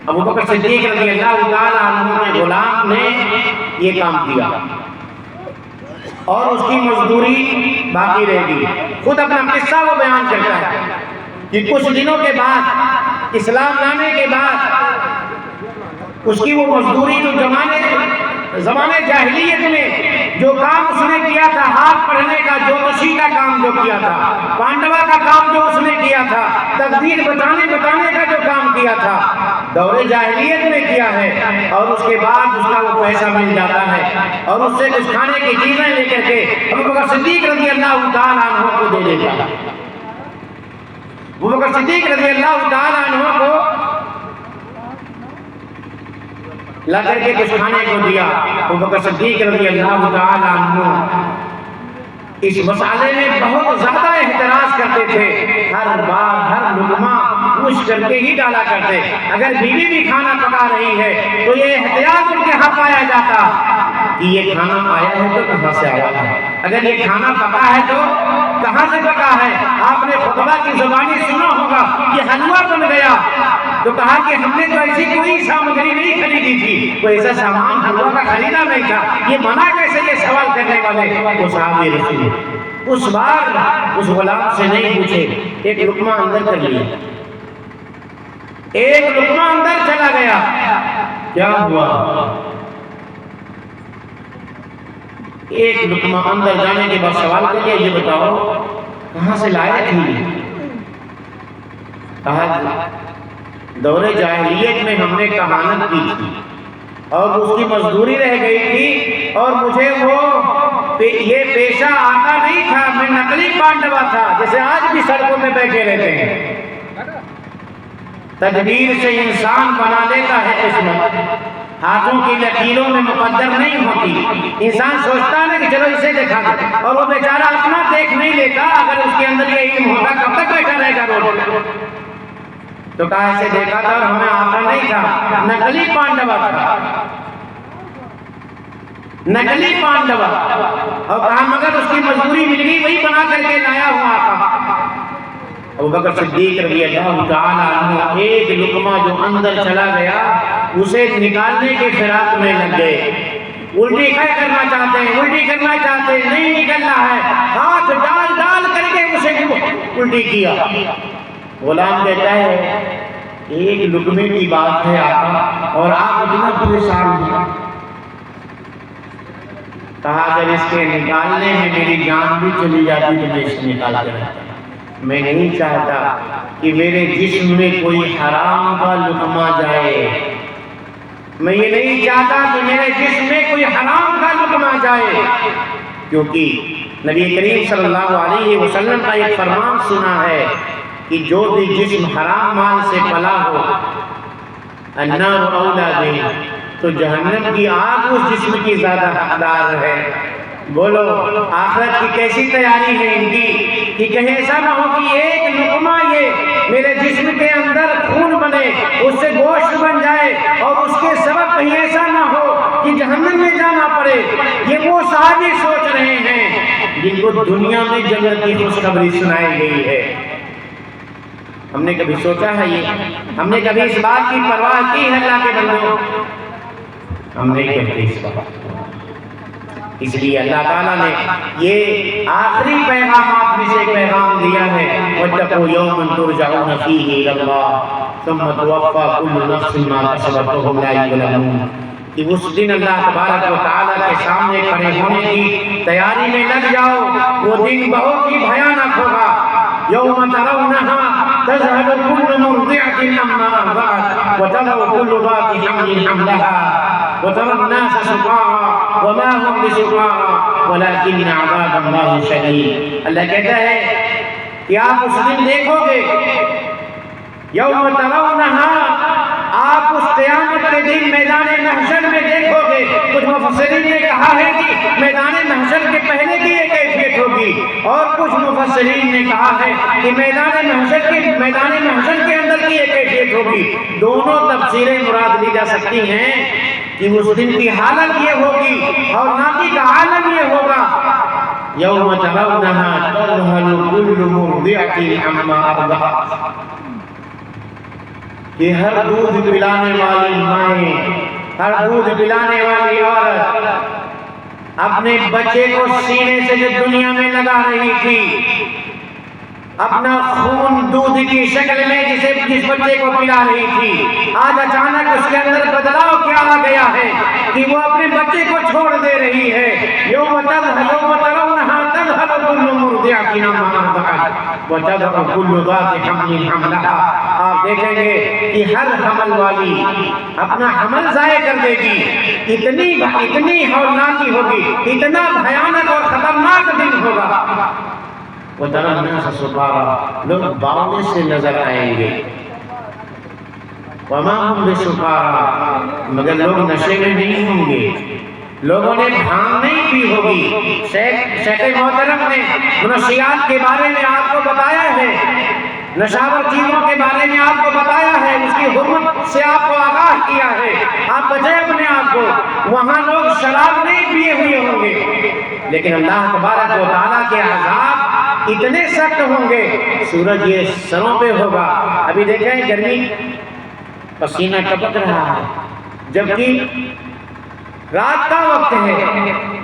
Speaker 1: ابوبکر صدیق رضی اللہ تعالیٰ عنہ کے غلام نے یہ کام کیا اور اس کی مزدوری باقی رہ گئی۔ خود اپنا قصہ وہ بیان کرتا ہے کہ کچھ دنوں کے بعد، اسلام لانے کے بعد، اس کی وہ مزدوری جو زمانے جاہلیت میں جو کام اس نے کیا تھا، ہاتھ پڑھنے کا، جوتشی کا کام جو کیا تھا، پانڈوا کا کام جو اس نے کیا تھا، تقدیر بتانے کا جو کام کیا تھا، دور جاہلیت میں کیا ہے، اور اس کے بعد اس کا وہ پیسہ مل جاتا ہے اور اس سے کچھ کھانے کی چیزیں لے کر کے ابوبکر صدیق رضی اللہ تعالیٰ عنہ کو دے دیتا ہے۔ ابوبکر صدیق رضی اللہ تعالیٰ عنہ کو لا کر کے کچھ کھانے کو دیا۔ ابوبکر صدیق رضی اللہ تعالیٰ عنہ اس مسئلے میں بہت زیادہ احتراز کرتے تھے۔ ہر بار ہر لقمہ پوچھ کر کے ہی ڈالا کرتے۔ اگر بیوی بھی کھانا پکا رہی ہے تو یہ احتیاط ان کے ہاں پایا جاتا کہ یہ کھانا آیا ہے تو کہاں سے آیا ہے، اگر یہ کھانا پکا ہے تو کہاں سے پکا ہے۔ آپ نے خطبہ کی زبانی سنا ہوگا کہ حلوہ بن گیا تو کہا کہ ہم نے تو ایسی کوئی سامگری نہیں خریدی تھی، کوئی ایسا سامان حلوہ کا خریدا نہیں تھا، یہ بنا کیسے؟ یہ سوال کرنے والے وہ صحابی رسول اس بار اس غلام سے نہیں پوچھے، ایک لقمہ اندر کر لیا، ایک لقمہ اندر چلا گیا۔ کیا ہوا؟ ایک لقمہ اندر جانے کے بعد سوال کر کے یہ بتاؤ کہاں سے لائے تھی؟ کہا دور جاہلیت میں ہم نے کہانت کی تھی اور اس کی مزدوری رہ گئی تھی اور مجھے یہ پیشہ آتا نہیں تھا، میں نقلی پانڈوا تھا، جیسے آج بھی سڑکوں میں بیٹھے رہتے ہیں۔ تدبیر سے انسان بنا لیتا ہے قسمت، ہاتھوں کی لکیروں میں مقدر نہیں ہوتی۔ انسان سوچتا ہے کہ چلو اسے دکھا دیں، اور وہ بیچارہ اپنا دیکھ نہیں لیتا۔ اگر اس کے اندر یہ علم ہوتا کب تک بیٹھا رہے گا روڈ پر؟ تو کہا ایسے دیکھا تھا اور ہمیں آتا نہیں تھا، نقلی پانڈوا تھا، نقلی پانڈوا، اور کہا مگر اس کی مزدوری مل گئی، وہی بنا کر کے لایا ہوں آقا۔ ابوبکر صدیق رضی اللہ تعالیٰ عنہ ایک لقمہ جو اندر چلا گیا اسے نکالنے کے فراق میں لگ گئے، الٹی کرنا چاہتے ہیں، الٹی کرنا چاہتے ہیں، نہیں نکلنا ہے، ہاتھ ڈال ڈال کر کے اسے الٹی کیا۔ غلام کہتا ہے ایک لقمے کی بات ہے آقا اور آپ اتنا پریشان ہیں۔ کہا اگر اس کے نکالنے میں میری جان بھی چلی جاتی تو میں اسے نکال کے رہتا، میں نہیں چاہتا کہ میرے جسم میں کوئی حرام کا لقمہ جائے، میں یہ نہیں چاہتا کہ میرے جسم میں کوئی حرام کا لقمہ جائے، کیونکہ نبی کریم صلی اللہ علیہ وسلم کا ایک فرمان سنا ہے کہ جو بھی جسم حرام مال سے پلا ہو النار اولا بہ، تو جہنم کی آگ اس جسم کی زیادہ حقدار ہے۔ بولو آخرت کی کیسی تیاری ہے ان کی کہ کہیں ایسا نہ ہو کہ ایک لقمہ یہ میرے جسم کے اندر خون بنے، اس سے گوشت بن جائے اور اس کے سبب کہیں ایسا نہ ہو کہ جہنم میں جانا پڑے۔ یہ وہ صحابی سوچ رہے ہیں جن کو دنیا میں جنت کی خوشخبری سنائی گئی ہے۔ ہم نے کبھی سوچا ہے یہ؟ ہم نے کبھی اس بات کی پرواہ کی ہے اللہ کے بندوں؟ ہم نہیں کرتے اس بات۔ اس لیے اللہ تعالیٰ نے یہ آخری پیغامات میں سے ایک پیغام دیا ہے وَاتَّقُوا يَوْمًا تُرْجَعُونَ فِيهِ إِلَى اللَّهِ ثُمَّ تُوَفَّى كُلُّ نَفْسٍ مَا كَسَبَتْ وَهُمْ لَا يُظْلَمُونَ، کہ اس دن اللہ تبارک و تعالیٰ کے سامنے کھڑے ہونے کی تیاری میں لگ جاؤ۔ وہ دن بہت ہی بھیانک ہوگا۔ يَوْمَ تَرَوْنَهَا تَذْهَلُ كُلُّ مُرْضِعَةٍ عَمَّا أَرْضَعَتْ وَتَضَعُ كُلُّ ذَاتِ حَمْلٍ حَمْلَهَا وَتَرَى النَّاسَ سُقَارَىٰ وَمَا هُمْ بِسُقَارَىٰ وَلَٰكِنَّ عَذَابَ اللَّهِ شَدِيدٌ۔ اللہ کہتا ہے کہ آپ اس دن دیکھو گے، یوم ترونہا، آپ اس قیامت کے دن میدان محشر میں دیکھو گے۔ کچھ مفسرین نے کہا ہے کہ میدان محشر کے پہلے کی یہ کیفیت ہوگی، اور کچھ مفسرین نے کہا ہے کہ میدان محشر کے اندر کی یہ کیفیت ہوگی۔ دونوں تفسیریں مراد لی جا سکتی ہیں کہ اس دن کی حالت یہ ہوگی اور ناقی کا عالم یہ ہوگا یوم ترونہا تذہل کل مرضعۃ عما ارضعت، کہ ہر دودھ پلانے والی مائیں، ہر دودھ پلانے والی عورت اپنے بچے کو سینے سے جو دنیا میں لگا رہی تھی، اپنا خون دودھ کی شکل میں جس بچے کو پلا رہی تھی، آج اچانک اس کے اندر بدلاؤ کیا آ گیا ہے کہ وہ اپنے بچے کو چھوڑ دے رہی ہے۔ یوم ترونہا تذہل کل مرضعۃ عما ارضعت وتضع کل ذات حمل حملها، آپ دیکھیں گے کہ ہر حمل والی اپنا حمل ضائع کر دے گی۔ اتنی ہولناکی ہوگی، اتنا بھیانک اور خطرناک دن ہوگا۔ وَتَرَى النَّاسَ سُقَارَىٰ، لوگ باونے سے نظر آئیں گے۔ وَمَا هُمْ بِسُقَارَىٰ، مگر لوگ نشے میں نہیں ہوں گے، لوگوں نے بھانگ نہیں پی ہوگی۔ شیخ محترم نے منشیات کے بارے میں آپ کو بتایا ہے، نشاور چیزوں کے بارے میں آپ کو بتایا ہے، اس کی حرمت سے آپ کو آگاہ کیا ہے، آپ بچائے اپنے آپ کو۔ وہاں لوگ شراب نہیں پیے ہوئے ہوں گے، لیکن اللہ تبارک و تعالیٰ کے عذاب اتنے سخت ہوں گے، سورج یہ سروں پہ ہوگا۔ ابھی دیکھیں گرمی، پسینہ ٹپک رہا ہے، جبکہ رات کا وقت ہے،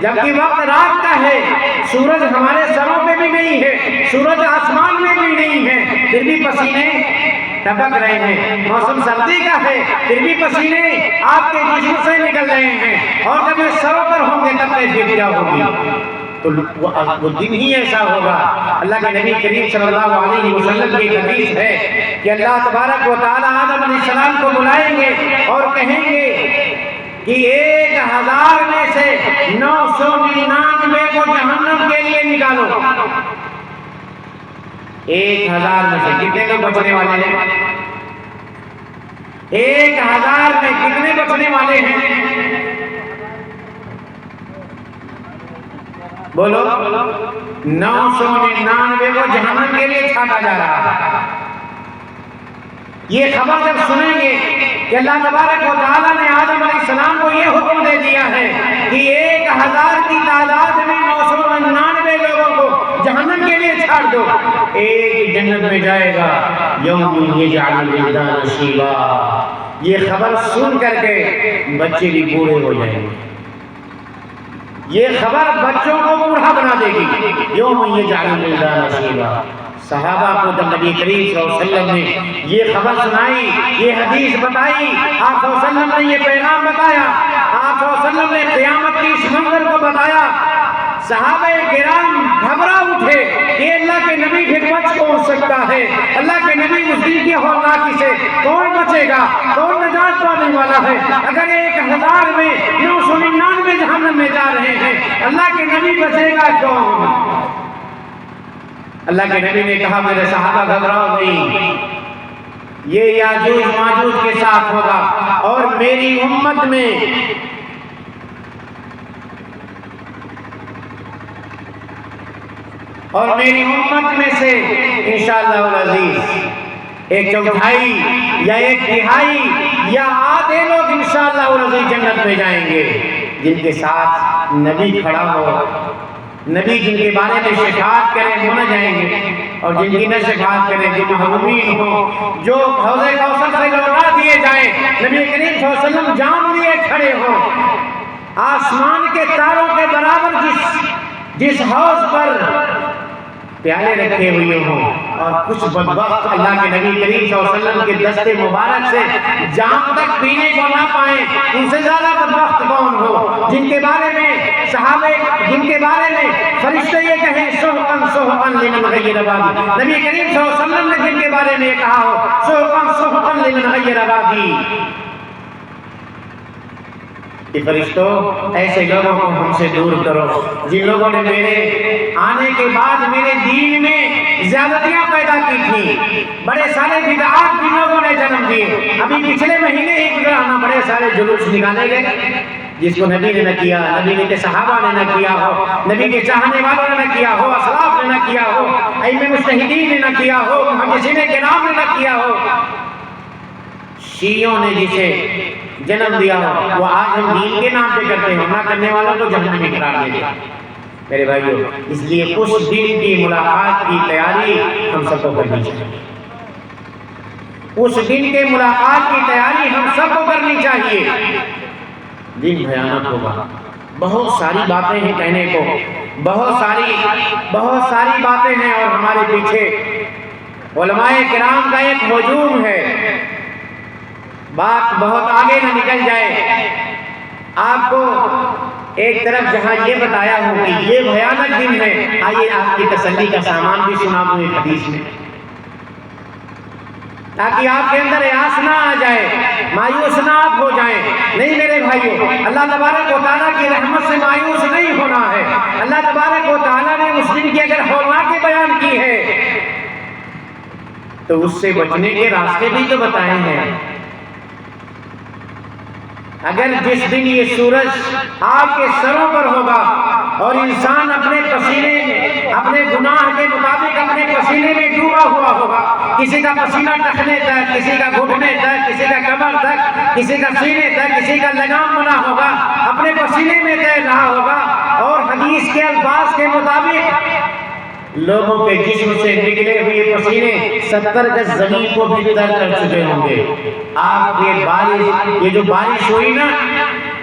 Speaker 1: جبکہ وقت رات کا ہے، سورج ہمارے سروں پہ بھی نہیں ہے، سورج آسمان میں بھی نہیں ہے، پھر بھی پسینے ٹپک رہے ہیں۔ موسم سردی کا ہے، پھر بھی پسینے آپ کے جسم سے نکل رہے ہیں، اور جب یہ سروں پر ہوں گے تب کیفیت کیا ہوگی؟ تو وہ دن ہی ایسا ہوگا۔ اللہ کے نبی کریم صلی اللہ علیہ وسلم کی حدیث ہے کہ اللہ تبارک و تعالیٰ آدم علیہ السلام کو بلائیں گے اور کہیں گے کہ 1000 میں سے 999 کو جہنم کے لیے نکالو۔ 1000 میں سے کتنے لوگ بچنے والے ہیں؟ 1000 میں کتنے بچنے والے ہیں؟ بولو 999 کو جہنم کے لیے چھاٹا جا رہا ہے۔ یہ خبر جب سنیں گے کہ اللہ تبارک و تعالیٰ نے آدم علیہ السلام کو یہ حکم دے دیا ہے کہ 1000 کی تعداد میں 999 لوگوں کو جہنم کے لیے چھاڑ دو، ایک جنت میں جائے گا، یوم یجعل الولدان شیبا، یہ خبر سن کر کے بچے بھی بوڑھے ہو جائیں گے، یہ خبر بچوں کو بوڑھا بنا دے گی، یوم یجعل الولدان شیبا۔ صحابہ کو جب نبی کریم صلی اللہ علیہ وسلم نے یہ خبر سنائی، یہ حدیث بتائی، آپ صلی اللہ علیہ وسلم نے یہ پیغام بتایا، آپ صلی اللہ علیہ وسلم نے قیامت کی اس منظر کو بتایا، صحابہ کرام گھبرا اٹھے کہ اللہ کے نبی پھر بچ کون سکتا ہے، اللہ کے نبی اس دن کی ہولناکی سے کون بچے گا، کون نجات پانے والا ہے، اگر 1000 میں 999 جہنم میں جا رہے ہیں، اللہ کے نبی بچے گا کون؟ اللہ کے نبی نے کہا میرے صحابہ گھبراؤ نہیں، یہ یاجوج ماجوج کے ساتھ ہوگا، اور میری امت میں سے انشاءاللہ العزیز 1/4 یا 1/3 یا آدھے لوگ انشاءاللہ العزیز جنت میں جائیں گے، جن کے ساتھ نبی کھڑا ہو، نبی جن کے بارے میں شفاعت کریں وہ نہ جائیں گے، اور جن کی نہ شفاعت کریں جو محرومین ہوں، جو حوض کوثر سے لوٹا دیے جائیں، نبی کریم صلی اللہ علیہ وسلم جام لیے کھڑے ہوں، آسمان کے تاروں کے برابر جس حوض پر پیالے رکھے ہوئے ہوں، اور کچھ بدبخت اللہ کے نبی کریم صلی اللہ علیہ وسلم کے دست مبارک سے جام تک پینے کو نہ پائیں، ان سے زیادہ بدبخت کون ہو، جن کے بارے میں صحابہ، جن کے بارے میں فرشتے یہ کہیں سحقاً سحقاً لمن غیر بادی، نبی کریم صلی اللہ علیہ وسلم نے جن کے بارے میں کہا ہو سحقاً سحقاً لمن غیر بادی، کہ فرشتوں ایسے لوگوں کو ہم سے دور کرو جن لوگوں نے میرے آنے کے بعد میرے دین میں زیادتیاں پیدا کی تھی، بڑے سارے بدعات جن لوگوں نے جنم دیے، ابھی پچھلے مہینے ہی گزرا بڑے سارے جلوس نکالے گئے، جس کو نبی نے نہ کیا، نبی کے صحابہ نے نہ کیا ہو، نبی کے چاہنے والوں نے نہ کیا ہو، اسلاف نے نہ کیا ہو، ائمہ مجتہدین نے نہ کیا ہو، محدثین کرام نے نہ کیا ہو، شیعوں نے جسے جنم دیا ہو، وہ آج ہم دین کے نام پہ کرتے ہیں، نہ کرنے والوں کو جہنمی قرار دے دیا۔ میرے بھائیو، اس لیے اس دن کی ملاقات کی تیاری ہم سب کو کرنی چاہیے، اس دن کے ملاقات کی تیاری ہم سب کو کرنی چاہیے۔ دن بھیانک ہوگا، بہت ساری باتیں ہیں کہنے کو، بہت ساری باتیں ہیں، اور ہمارے پیچھے علماء کرام کا ایک ہجوم ہے، بات بہت آگے نہ نکل جائے، آپ کو ایک طرف جہاں یہ بتایا ہو کہ یہ بھیانک دن ہے، آئیے آپ کی تسلی کا سامان بھی سنا دوں ایک حدیث میں، تاکہ آپ کے اندر یاس نہ آ جائے، مایوس نہ آپ ہو جائیں۔ نہیں میرے بھائیو، اللہ تبارک و تعالیٰ کی رحمت سے مایوس نہیں ہونا ہے، اللہ تبارک و تعالیٰ نے اس دن کی اگر ہولناکی بیان کی ہے تو اس سے بچنے کے راستے بھی تو بتائے ہیں۔ اگر جس دن یہ سورج آپ کے سروں پر ہوگا اور انسان اپنے پسینے میں، اپنے گناہ کے مطابق اپنے پسینے میں ڈوبا ہوا ہوگا، کسی کا پسینہ ٹخنے تک، کسی کا گھٹنے تک، کسی کا کمر تک، کسی کا سینے تک، کسی کا لگام بنا ہوگا، اپنے پسینے میں تیر رہا ہوگا، اور حدیث کے الفاظ کے مطابق لوگوں کے جسم سے نکلے ہوئے پسینے 70 گز زمین کو بھی تر کر چکے ہوں گے۔ آپ یہ جو بارش ہوئی نا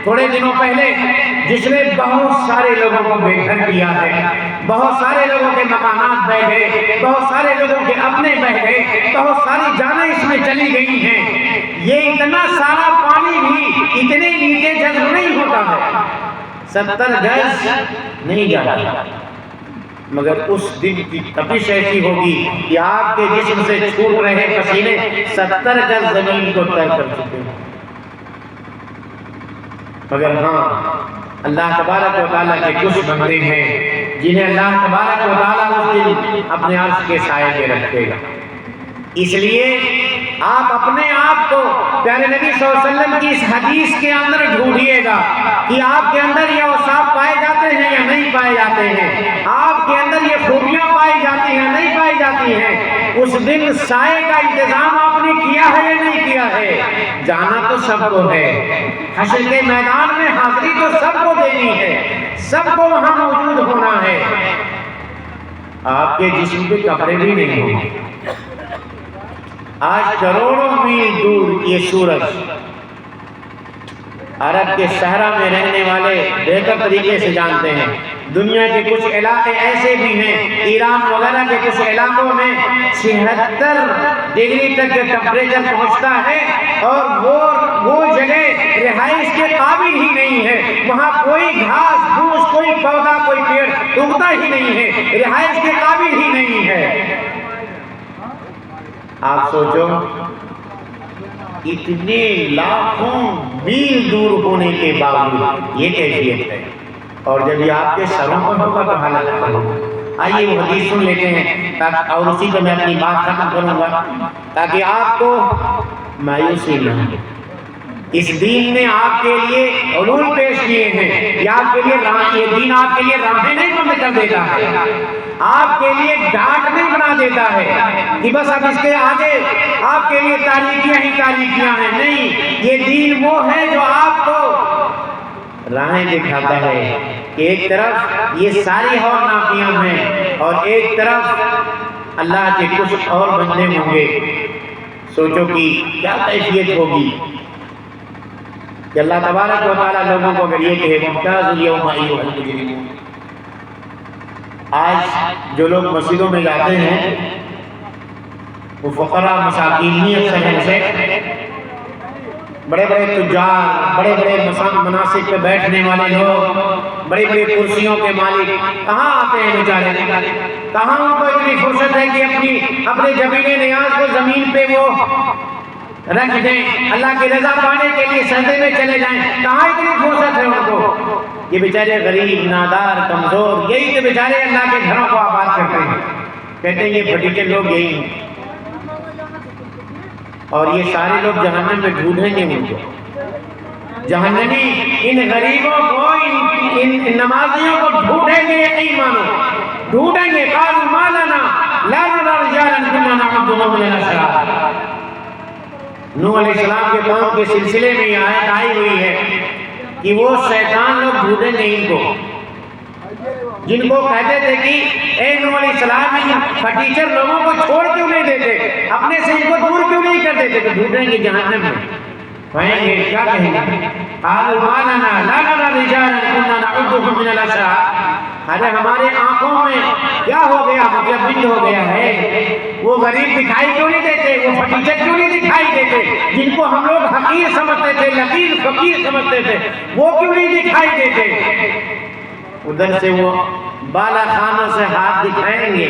Speaker 1: تھوڑے دنوں پہلے، جس نے بہت سارے لوگوں کو بے گھر کیا ہے، بہت سارے لوگوں کے مکانات بہہ گئے، بہت سارے لوگوں کے اپنے بہہ گئے، بہت ساری جانیں اس میں چلی گئی ہیں، یہ اتنا سارا پانی بھی اتنے نیچے جذب نہیں ہوتا ہے، 70 گز نہیں جاتا، مگر اس دن کی تپش ایسی ہوگی کہ آپ کے جسم سے چھوٹ رہے پسینے 70 گز زمین کو طے کر چکے ہیں۔ مگر ہاں، اللہ تبارک و تعالیٰ کے کچھ بندے ہیں جنہیں اللہ تبارک و تعالیٰ اس دن اپنے عرش کے سائے میں رکھے گا، اس لیے آپ اپنے آپ کو پیارے نبی صلی اللہ علیہ وسلم کی اس حدیث کے اندر ڈھونڈیے گا کہ آپ کے اندر یہ اوصاف پائے جاتے ہیں یا نہیں پائے جاتے ہیں، آپ کے اندر یہ خوبیاں پائی جاتی ہیں نہیں پائی جاتی ہیں۔ اس دن سائے کا انتظام آپ نے کیا ہے یا نہیں کیا ہے؟ جانا تو سب کو ہے، حشر کے میدان میں حاضری تو سب کو دینی ہے، سب کو وہاں موجود ہونا ہے۔ آپ کے جسم کے کپڑے بھی نہیں ہوں گے۔ آج کروڑوں میل دور یہ سورج عرب کے صحرا میں رہنے والے بہتر طریقے سے جانتے ہیں۔ دنیا کے کچھ علاقے ایسے بھی ہیں، ایران وغیرہ کے کچھ علاقوں میں 76 ڈگری تک ٹمپریچر پہنچتا ہے، اور وہ جگہ رہائش کے قابل ہی نہیں ہے، وہاں کوئی گھاس پھوس، کوئی پودا، کوئی پیڑ اگتا ہی نہیں ہے، رہائش کے قابل ہی نہیں ہے۔ آپ سوچو، اتنے لاکھوں میل دور ہونے کے باوجود یہ کیفیت ہے، اور جب یہ آپ کے سروں پر ہوگا تو حالت ہوگا۔ آئیے وہ حدیث سن لیتے ہیں، اور اسی پہ میں اپنی بات ختم کروں گا تاکہ آپ کو مایوسی نہ ہو۔ اس دین نے آپ کے لیے علوم پیش کیے ہیں، یہ آپ کے لیے یہ دین آپ کے لیے راہیں نہیں بند کر دیتا ہے، آپ کے لیے ڈانٹ نہیں بنا دیتا ہے کہ بس اب اس کے آگے آپ کے لیے تاریکیاں ہی تاریکیاں ہیں۔ نہیں، یہ دین وہ ہے جو آپ کو راہیں دکھاتا ہے کہ ایک طرف یہ ساری اور نافیاں ہیں، اور ایک طرف اللہ کے کچھ اور بندے ہوں گے۔ سوچو کہ کیا کیفیت ہوگی کہ اللہ تبارک و تعالیٰ لوگوں کو اگر یہ کہے ممتاز الیوم ایھا المجرمون۔ آج جو لوگ مسجدوں میں جاتے ہیں وہ فقراء مساکین ہی اکثر ہیں، سے بڑے بڑے تجار، بڑے بڑے مناصب پہ بیٹھنے والے لوگ، بڑی بڑی کرسیوں کے مالک کہاں آتے ہیں بیچارے؟ کہاں ان کو اتنی فرصت ہے کہ اپنے جبین نیاز کو زمین پہ وہ رکھ دیں، اللہ کی رضا پانے کے لیے سجدے میں چلے جائیں؟ کہاں اتنی فرصت ہے ان کو؟ یہ بیچارے غریب، نادار، کمزور، یہی تو بیچارے اللہ کے گھروں کو آباد کرتے ہیں، کہتے ہیں یہ پھٹیچے لوگ یہی ہیں، اور یہ سارے لوگ جہنم میں ڈھونڈیں گے ان کو۔ جہنمی ان غریبوں کو، ان نمازیوں کو ڈھونڈیں گے، یہ نہیں مانو، ڈھونڈیں گے۔ قالوا ما لنا لا نرى رجالا كنا نعدهم من الاشرار۔ نوح علیہ السلام کے قوم کے سلسلے میں یہ آیت آئی ہوئی ہے کہ وہ شیطان لوگ ڈھونڈیں گے ان کو، جن کو کہتے تھے کہ اے نوح علیہ السلام، ان پھٹیچر لوگوں کو چھوڑ کیوں نہیں دیتے، اپنے سے ان کو دور کیوں نہیں کر دیتے؟ تو ڈھونڈیں گے جہنم میں، کہیں گے کیا کہیں گے؟ قالوا ما لنا لا نرى رجالا كنا نعدهم من الاشرار۔ ارے ہمارے آنکھوں میں کیا ہو گیا، متبند ہو گیا ہے؟ وہ غریب دکھائی کیوں نہیں دیتے، وہ پھٹیچر کیوں نہیں دکھائی دیتے، جن کو ہم لوگ حقیر سمجھتے تھے، لقیر فقیر سمجھتے تھے، وہ کیوں نہیں دکھائی دیتے؟ ادھر سے وہ بالا خانوں سے ہاتھ دکھائیں گے،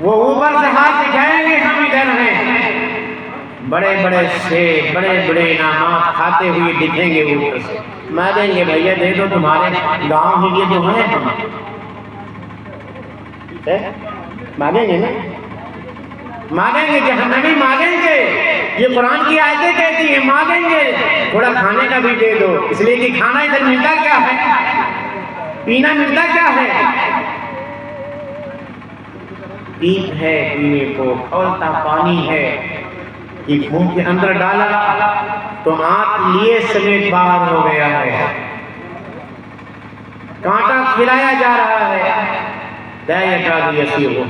Speaker 1: وہ اوپر سے ہاتھ دکھائیں گے، ہم ادھر ہیں، بڑے بڑے شیر، بڑے بڑے انعامات کھاتے ہوئے دکھیں گے اوپر سے۔ مانگیں گے بھیا دے دو، تمہارے گاؤں ہی یہ جو ہیں ہم، مانگیں گے نا، مانگیں گے، جہنمی مانگیں گے، یہ قرآن کی آیتیں کہتی ہیں مانگیں گے، تھوڑا کھانے کا بھی دے دو، اس لیے کہ کھانا ادھر ملتا کیا ہے، پینا ملتا کیا ہے؟ پیپ ہے پینے کو، کھولتا پانی ہے کہ منہ کے اندر ڈالا تو آنکھ لیے سمیت باہر ہو گیا ہے، کانٹا کھلایا جا رہا ہے، لا یکاد یسیغ،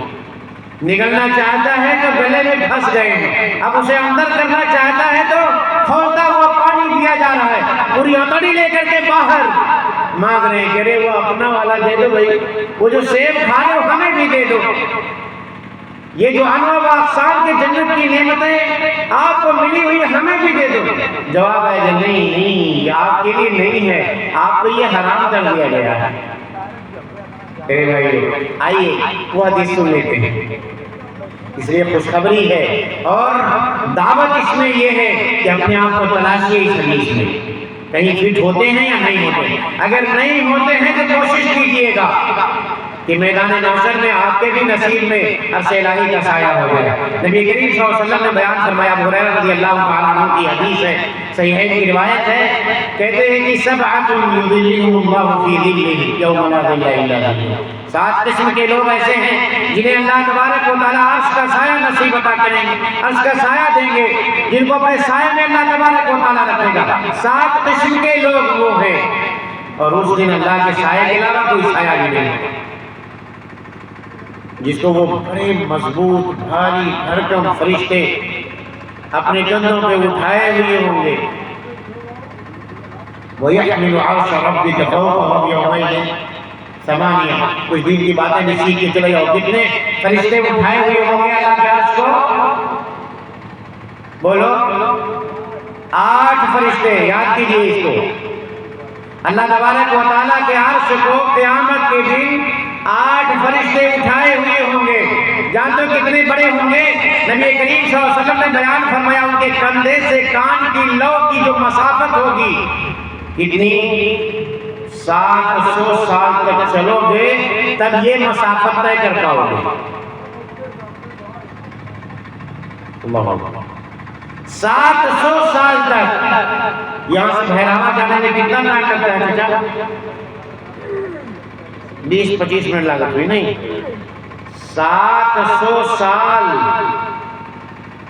Speaker 1: نگلنا چاہتا ہے تو گلے میں پھنس گئے ہیں، اب اسے اندر کرنا چاہتا ہے تو کھولتا ہوا پانی دیا جا رہا ہے، پوری اتڑی لے کر کے باہر مانگ رہے ہیں کہ رے وہ اپنا والا دے دو بھائی، وہ جو سیب کھا رہے ہو ہمیں بھی دے دو، یہ جو انواع و اقسام کے جنت کی نعمتیں آپ کو ملی ہوئی ہمیں بھی دے دو۔ جواب ہے کہ نہیں نہیں، یہ آپ کے لیے نہیں ہے، آپ کو یہ حرام کر دیا گیا ہے۔ اے بھائی آئیے وہ حدیث سن لیتے ہیں، اس لیے خوشخبری ہے اور دعوت اس میں یہ ہے کہ اپنے آپ کو تلاشیے اس حدیث میں، کہیں فٹ ہوتے ہیں یا نہیں ہوتے، اگر نہیں ہوتے ہیں تو کوشش کیجیے گا کہ میدان محشر میں آپ کے بھی نصیب میں عرش الہی کا سایہ ہو جائے۔ نبی کریم صلی اللہ علیہ وسلم نے بیان فرمایا، ابو ہریرہ رضی اللہ تعالیٰ عنہ کی حدیث ہے، صحیحین کی روایت ہے، کہتے ہیں کہ سبعۃ یظلھم اللہ فی ظلہ یوم لا ظل الا ظلہ، 7 قسم کے لوگ ایسے ہیں جنہیں اللہ تبارک و تعالیٰ عرش کا سایہ نصیب عطا کریں گے، عرش کا سایہ دیں گے، جن کو اپنے سایہ میں اللہ تبارک و تعالیٰ رکھے گا۔ 7 قسم کے لوگ وہ ہیں، اور اس دن اللہ کے سایہ کے علاوہ کوئی سایہ بھی نہیں ہے، جس کو وہ بڑے مضبوط بھاری بھرکم فرشتے اپنے کندھوں پہ اٹھائے ہوئے ہوں گے۔ وَيَحْمِلُ عَرْشَ رَبِّكَ فَوْقَهُمْ يَوْمَئِذٍ ثَمَانِيَةٌ، کچھ دن کی باتیں بھی سیکھ کے چلے جاؤ، کتنے فرشتے اٹھائے ہوئے ہوں گے اللہ کے عرش کو؟ بولو 8 فرشتے، یاد کیجئے اس کو۔ اللہ تبارک و تعالیٰ کے عرش کو قیامت کے دن 8 فرشتے اٹھائے ہوئے ہوں گے۔ جانتے ہو کتنے بڑے ہوں گے؟ نبی کریم صلی اللہ علیہ وسلم نے بیان فرمایا، ان کے کندھے سے کان کی لو کی جو مسافت ہوگی، کتنی 700 سال تک چلو گے تب یہ مسافت طے کر پاؤ گے۔ اللہ اکبر، 700 سال تک۔ یہاں سے بہراوا جانے میں کتنا ٹائم لگتا ہے چچا؟ 20-25 منٹ لاگت ہوئی نہیں؟ 700 سال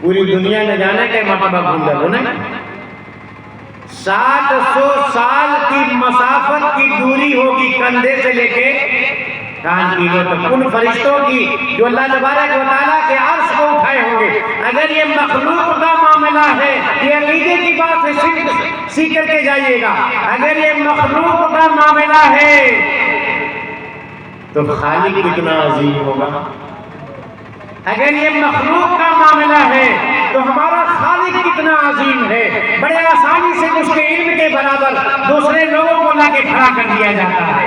Speaker 1: پوری دنیا میں جانے کے مرتبہ گھوم جاؤ نہیں؟ 700 سال کی مسافت کی دوری ہوگی کندھے سے لے کے کان کی لو تک، ان فرشتوں کی جو اللہ تبارک و تعالیٰ کے عرش کو اٹھائے ہوں گے۔ اگر یہ مخلوق کا معاملہ ہے، یہ عقیدے کی بات ہے، سیکھ کر کے جائیے گا، اگر یہ مخلوق کا معاملہ ہے تو خالق کتنا عظیم ہوگا۔ اگر یہ مخلوق کا معاملہ ہے تو ہمارا خالق کتنا عظیم ہے۔ بڑے آسانی سے اس کے علم کے برابر دوسرے لوگوں کو لا کے کھڑا کر دیا جاتا ہے۔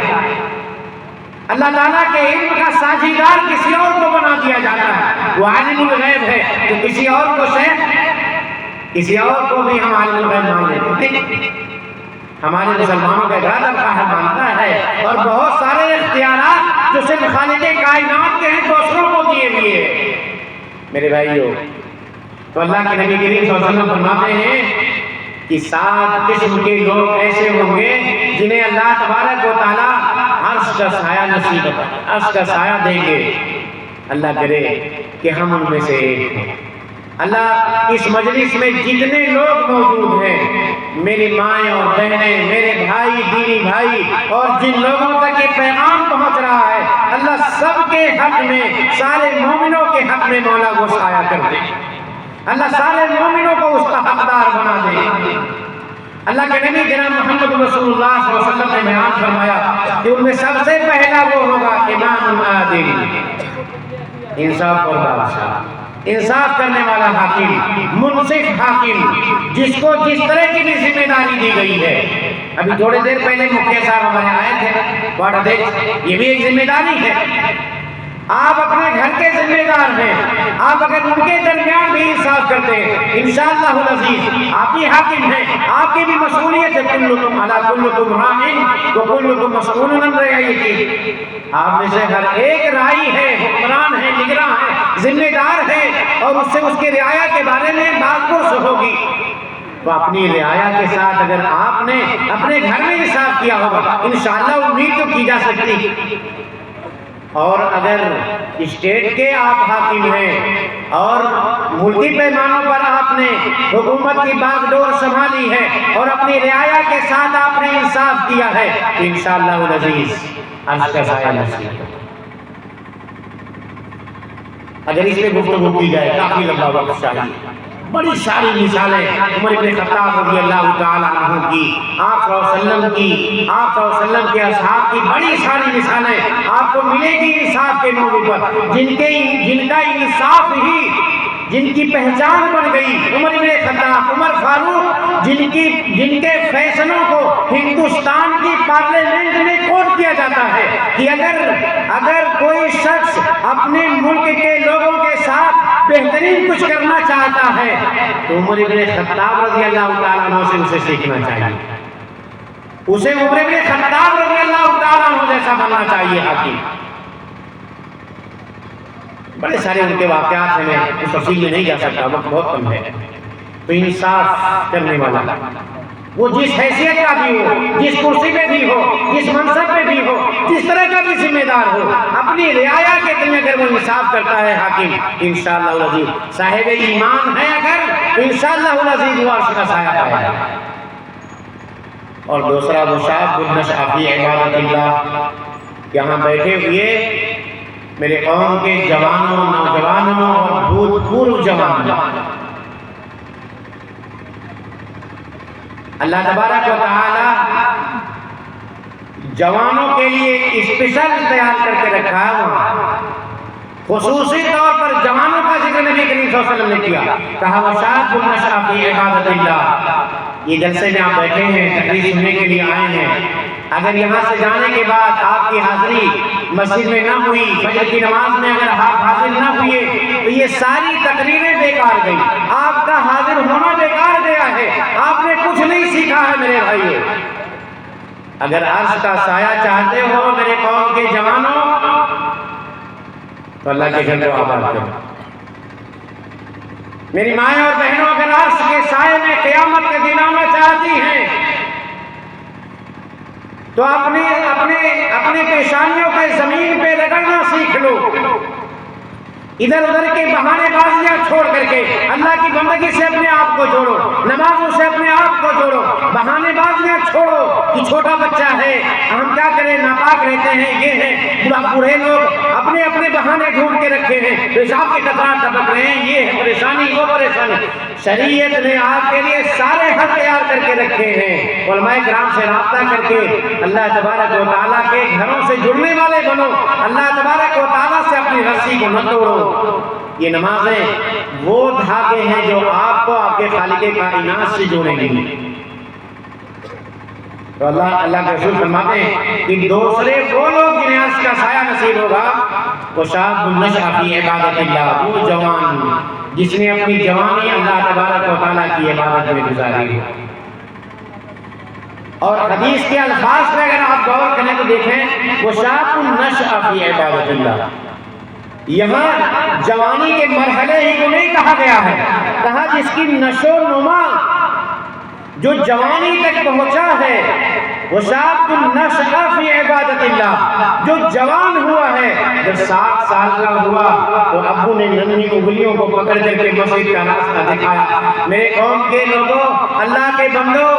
Speaker 1: اللہ تعالیٰ کے علم کا ساجیدار کسی اور کو بنا دیا جاتا ہے۔ وہ عالم الغیب ہے تو کسی اور کو شیخ، کسی اور کو بھی ہم عالم الغیب مان لیتے ہیں۔ ہمارے مسلمانوں کا ارادہ کا مانتا ہے، اور بہت سارے اختیارات جو صرف خالق کائنات کے ہیں دوسروں کو دیے ہوئے ہیں۔ میرے بھائیو، تو اللہ کے نبی کریم صلی اللہ علیہ وسلم فرماتے ہیں کہ 7 قسم کے لوگ ایسے ہوں گے جنہیں اللہ تبارک و تعالیٰ عرش کا سایہ نصیب عرش کا سایہ دیں گے۔ اللہ کرے کہ ہم ان میں سے ایک ہیں۔ اللہ اس مجلس میں جتنے لوگ موجود ہیں، میری مائیں اور بہنیں، میرے بھائی، دینی بھائی، اور جن لوگوں تک یہ پیغام پہنچ رہا ہے، اللہ سب کے حق میں، سارے مومنوں کے حق میں مولا وہ سایہ کر دے۔ اللہ سارے مومنوں کو اس کا حقدار بنا دے۔ اللہ کے نبی جناب محمد رسول اللہ صلی اللہ علیہ وسلم نے بیان فرمایا کہ ان میں سب سے پہلا وہ ہوگا امام عادل، انصاف اور بادشاہ، انصاف کرنے والا حاکم، منصف حاکم، جس کو جس طرح کی بھی ذمہ داری دی گئی ہے۔ ابھی تھوڑے دیر پہلے مکھیا صاحب ہمارے آئے تھے، وارڈ ادھیکش، یہ بھی ایک ذمہ داری ہے۔ آپ اپنے گھر کے ذمہ دار ہیں، آپ اگر ان کے درمیان بھی انصاف کرتے ہیں انشاءاللہ العزیز آپ ہی حاکم ہیں، آپ کی بھی مسئولیت ہے۔ کلکم علی کلکم راعٍ وکلکم مسئول عن رعیتہ، آپ میں سے ہر ایک راعی ہے، حکمران ہے، نگراں ہے، ذمہ دار ہے، اور اس سے اس کی رعایا کے بارے میں بات پرس ہوگی۔ تو اپنی رعایا کے ساتھ اگر آپ نے اپنے گھر میں انصاف کیا ہوگا انشاءاللہ امید تو کی جا سکتی۔ اور اگر اسٹیٹ کے آپ حاکم ہیں اور ملکی پیمانوں پر آپ نے حکومت کی باغ ڈور سنبھالی ہے اور اپنی رعایا کے ساتھ آپ نے انصاف کیا ہے تو انشاءاللہ العزیز عرش کا سایہ نصیب ہے۔ اگر اس پہ گفتگو کی جائے کافی لمبا وقت چاہیے، بڑی ساری مثالیں عمر بن خطاب رضی اللہ تعالیٰ عنہ کی، آپ صلی اللہ علیہ وسلم کی، آپ صلی اللہ علیہ وسلم کے اصحاب کی بڑی ساری مثالیں آپ کو ملے گی انصاف کے موضوع پر، جن کا انصاف ہی جن کی پہچان بن گئی۔ عمر بن خطاب، عمر فاروق، جن کے فیصلوں کو ہندوستان کی پارلیمنٹ میں کوٹ کیا جاتا ہے کہ اگر کوئی شخص اپنے ملک کے لوگوں کے ساتھ بہترین کچھ کرنا چاہتا ہے تو عمر بن خطاب رضی اللہ تعالیٰ عنہ سے اسے سیکھنا چاہیے، اسے عمر بن خطاب رضی اللہ تعالیٰ عنہ جیسا بننا چاہیے حاکم۔ بڑے سارے ان کے واقعات ہیں، میں اس تفصیل میں نہیں جا سکتا، وقت بہت کم ہے۔ تو انصاف کرنے والا وہ جس حیثیت کا بھی ہو، جس کرسی پہ بھی ہو، جس منصب پہ بھی ہو، جس طرح کا بھی ذمہ دار ہو، اپنی رعایا کے تئیں اگر وہ انصاف کرتا ہے حاکم، انشاءاللہ العزیز صاحب ایمان ہے اگر، تو انشاءاللہ العزیز وہ عرش کا سایہ پائے گا۔ اور دوسرا وہ شاب النشأ فی عبادت اللہ، یہاں بیٹھے ہوئے میرے قوم کے جوانوں، نوجوانوں اور بھوت جوانوں، اللہ تبارک و تعالی جوانوں کے لیے اسپیشل تیار کر کے رکھا ہے وہاں، خصوصی طور پر جوانوں کا ذکر نبی کریم صلی اللہ علیہ وسلم نے کیا، کہا وَشَابٌ نَشَأَ فِي عِبَادَتِ اللَّهِ۔ یہ جلسے میں آپ بیٹھے ہیں، تقریر سننے کے لیے آئے ہیں، اگر یہاں سے جانے کے بعد آپ کی حاضری مسجد میں نہ ہوئی، فجر کی نماز میں اگر آپ حاضر نہ ہوئے، تو یہ ساری تقریریں بیکار گئی، آپ کا حاضر ہونا بیکار گیا ہے، آپ نے کچھ نہیں سیکھا ہے میرے بھائیو۔ اگر عرش کا سایہ چاہتے ہو میرے قوم کے جوانوں، تو اللہ کے گھر کو آباد کرو۔ میری مائیں اور بہنوں، اگر عرش کے سائے میں قیامت کے دن آنا چاہتی ہیں تو اپنے پیشانیوں کے زمین پہ رگڑنا سیکھ لو، ادھر ادھر کے بہانے بازیاں چھوڑ کر کے اللہ کی بندگی سے اپنے آپ کو جوڑو، نمازوں سے اپنے آپ کو جوڑو، بہانے بازیاں چھوڑو کہ چھوٹا بچہ ہے ہم کیا کریں، ناپاک رہتے ہیں، یہ ہیں بوڑھے لوگ اپنے اپنے بہانے ڈھونڈ کے رکھے ہیں، پیشاب کے قطرات ٹپک رہے ہیں، یہ ہے پریشانی، وہ پریشانی۔ شریعت نے آپ کے لیے سارے حل تیار کر کے رکھے ہیں، علماء کرام سے رابطہ کر کے اللہ تبارک و تعالیٰ کے گھروں سے جڑنے والے بنو، اللہ تبارک و تعالیٰ سے اپنی رسی کو نہ توڑو۔ یہ نمازیں وہ دھاگے ہیں جو آپ کو آپ کے خالق کائنات سے جوڑیں گی۔ تو اللہ کے رسول فرماتے ہیں کہ دوسرے وہ لوگ جنہیں عرش کا سایہ نصیب ہوگا، وہ شاب نشأ فی عبادت اللہ، وہ جوان جس نے اپنی جوانی اللہ تبارک و تعالیٰ کی عبادت میں گزاری۔ اور حدیث کے الفاظ پہ اگر آپ غور کریں تو دیکھیں، وہ شاب نشأ فی عبادت اللہ، یہاں جوانی کے مرحلے ہی کو نہیں کہا گیا ہے، کہا جس کی نشو نما جو جوانی تک پہنچا ہے، وہ شاب نشأ فی عبادت اللہ، جو جوان ہوا ہے، جب 7 سال کا ہوا تو ابو نے ننھی انگلیوں کو پکڑ کر کے مسجد کا راستہ دکھایا۔ میرے قوم کے لوگوں، اللہ کے بندوں،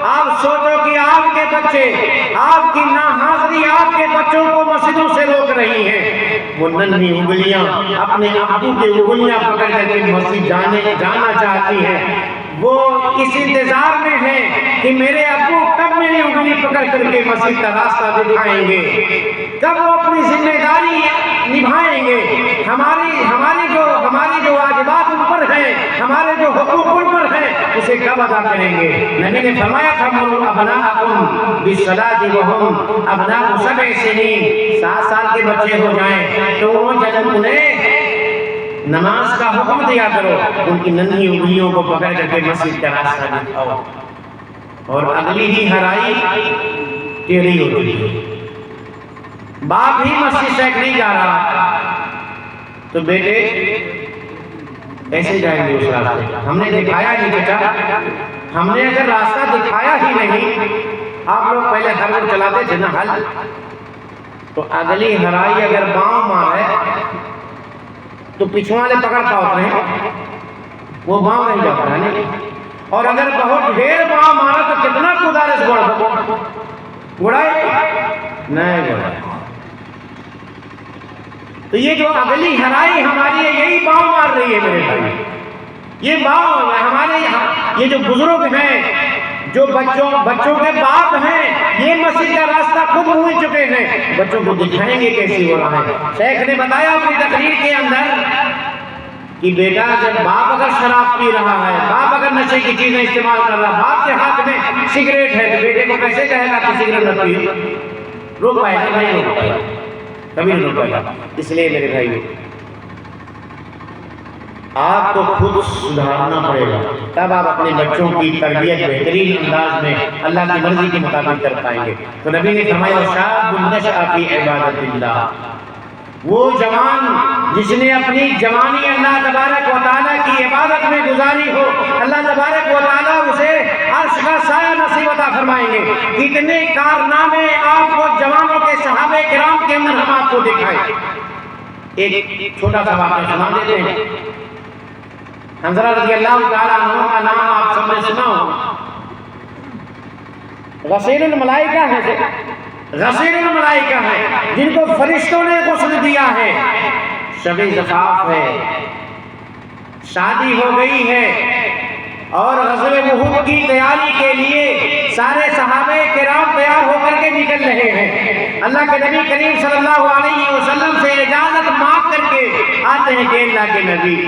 Speaker 1: آپ سوچو کہ آپ کے بچے، آپ کی ناحاضری آپ کے بچوں کو مسجدوں سے روک رہی ہیں، وہ ننھی انگلیاں اپنے ابو کی انگلیاں پکڑ کر کے مسجد جانا چاہتی ہیں، وہ اس انتظار میں ہیں کہ میرے ابو کب میری انگلی پکڑ کر کے مسجد کا راستہ دکھائیں گے، کب وہ اپنی ذمہ داری نبھائیں گے، ہماری جو واجبات ان پر ہیں، ہمارے جو حقوق ان پر ہیں، اسے کب ادا کریں گے۔ نبی نے فرمایا تھا مروا ابناءکم بالصلاۃ وہم ابناء 7 سنین، 7 سال کے بچے ہو جائیں تو وہ جب انہیں نماز کا حکم دیا کرو، ان کی ننھی انگلیوں کو پکڑ کر کے مسجد کا راستہ دکھاؤ، اور اگلی ہی ہرائی ٹیڑھی ہوتی ہے۔ باپ ہی مسجد سے نہیں جا رہا تو بیٹے ایسے جائیں گے اس راستے، ہم نے دکھایا نہیں چچا، ہم نے اگر راستہ دکھایا ہی نہیں، آپ لوگ پہلے ہر وہ چلاتے تھے نا ہل، تو اگلی ہرائی اگر باؤں مارے تو پچھوں والے پکڑ پاؤتے ہیں، وہ باؤں نہیں جاتا ہے نہیں، اور اگر بہت ڈھیر باؤں مارا تو کتنا گزارش گڑائے نہیں گڑائے۔ تو یہ جو اگلی ہرائی ہماری ہے، یہی باؤں مار رہی ہے میرے بھائی، یہ باؤں ہمارے یہ جو بزرگ ہیں، جو بچوں کے باپ ہیں، یہ مسجد کا راستہ خود بھول چکے ہیں، بچوں کو دکھائیں گے کیسی ہو رہا ہے۔ شیخ نے بتایا اپنی تقریر کے اندر کہ بیٹا جب باپ اگر شراب پی رہا ہے، باپ اگر نشے کی چیزیں استعمال کر رہا ہے، باپ کے ہاتھ میں سگریٹ ہے، تو بیٹے کو کیسے کہے گا کہ سگریٹ نہ پیو؟ روک پائے گا نہیں روک پائے گا، کبھی نہیں روک پائے گا۔ اس لیے میرے بھائی آپ کو خود سدھارنا پڑے گا، تب آپ اپنے بچوں کی تربیت بہترین انداز میں اللہ کی مرضی کے مطابق کر پائیں گے۔ تو نبی نے فرمایا شاب نشأ فی عبادت اللہ، وہ جوان جس نے اپنی جوانی اللہ تبارک و تعالیٰ کی عبادت میں گزاری ہو، اللہ تبارک و تعالیٰ اسے عرش کا سایہ نصیب عطا فرمائیں گے۔ کتنے کارنامے آپ کو جوانوں کے صحابہ کرام کے اندر ہم آپ کو دکھائیں۔ ایک چھوٹا سا واقعہ سنا دیتے ہیں۔ حنظلہ رضی اللہ تعالیٰ عنہ کا نام آپ سب نے سنا ہو، غسیل الملائکہ ہے، غسیل الملائکہ ہے، جن کو فرشتوں نے غسل دیا ہے۔ شب زفاف ہے، شادی ہو گئی ہے، اور غزوہ احد کی تیاری کے لیے سارے صحابہ کرام تیار ہو کر کے نکل رہے ہیں۔ اللہ کے نبی کریم صلی اللہ علیہ وسلم سے اجازت مانگ کر کے آتے ہیں کہ اللہ کے نبی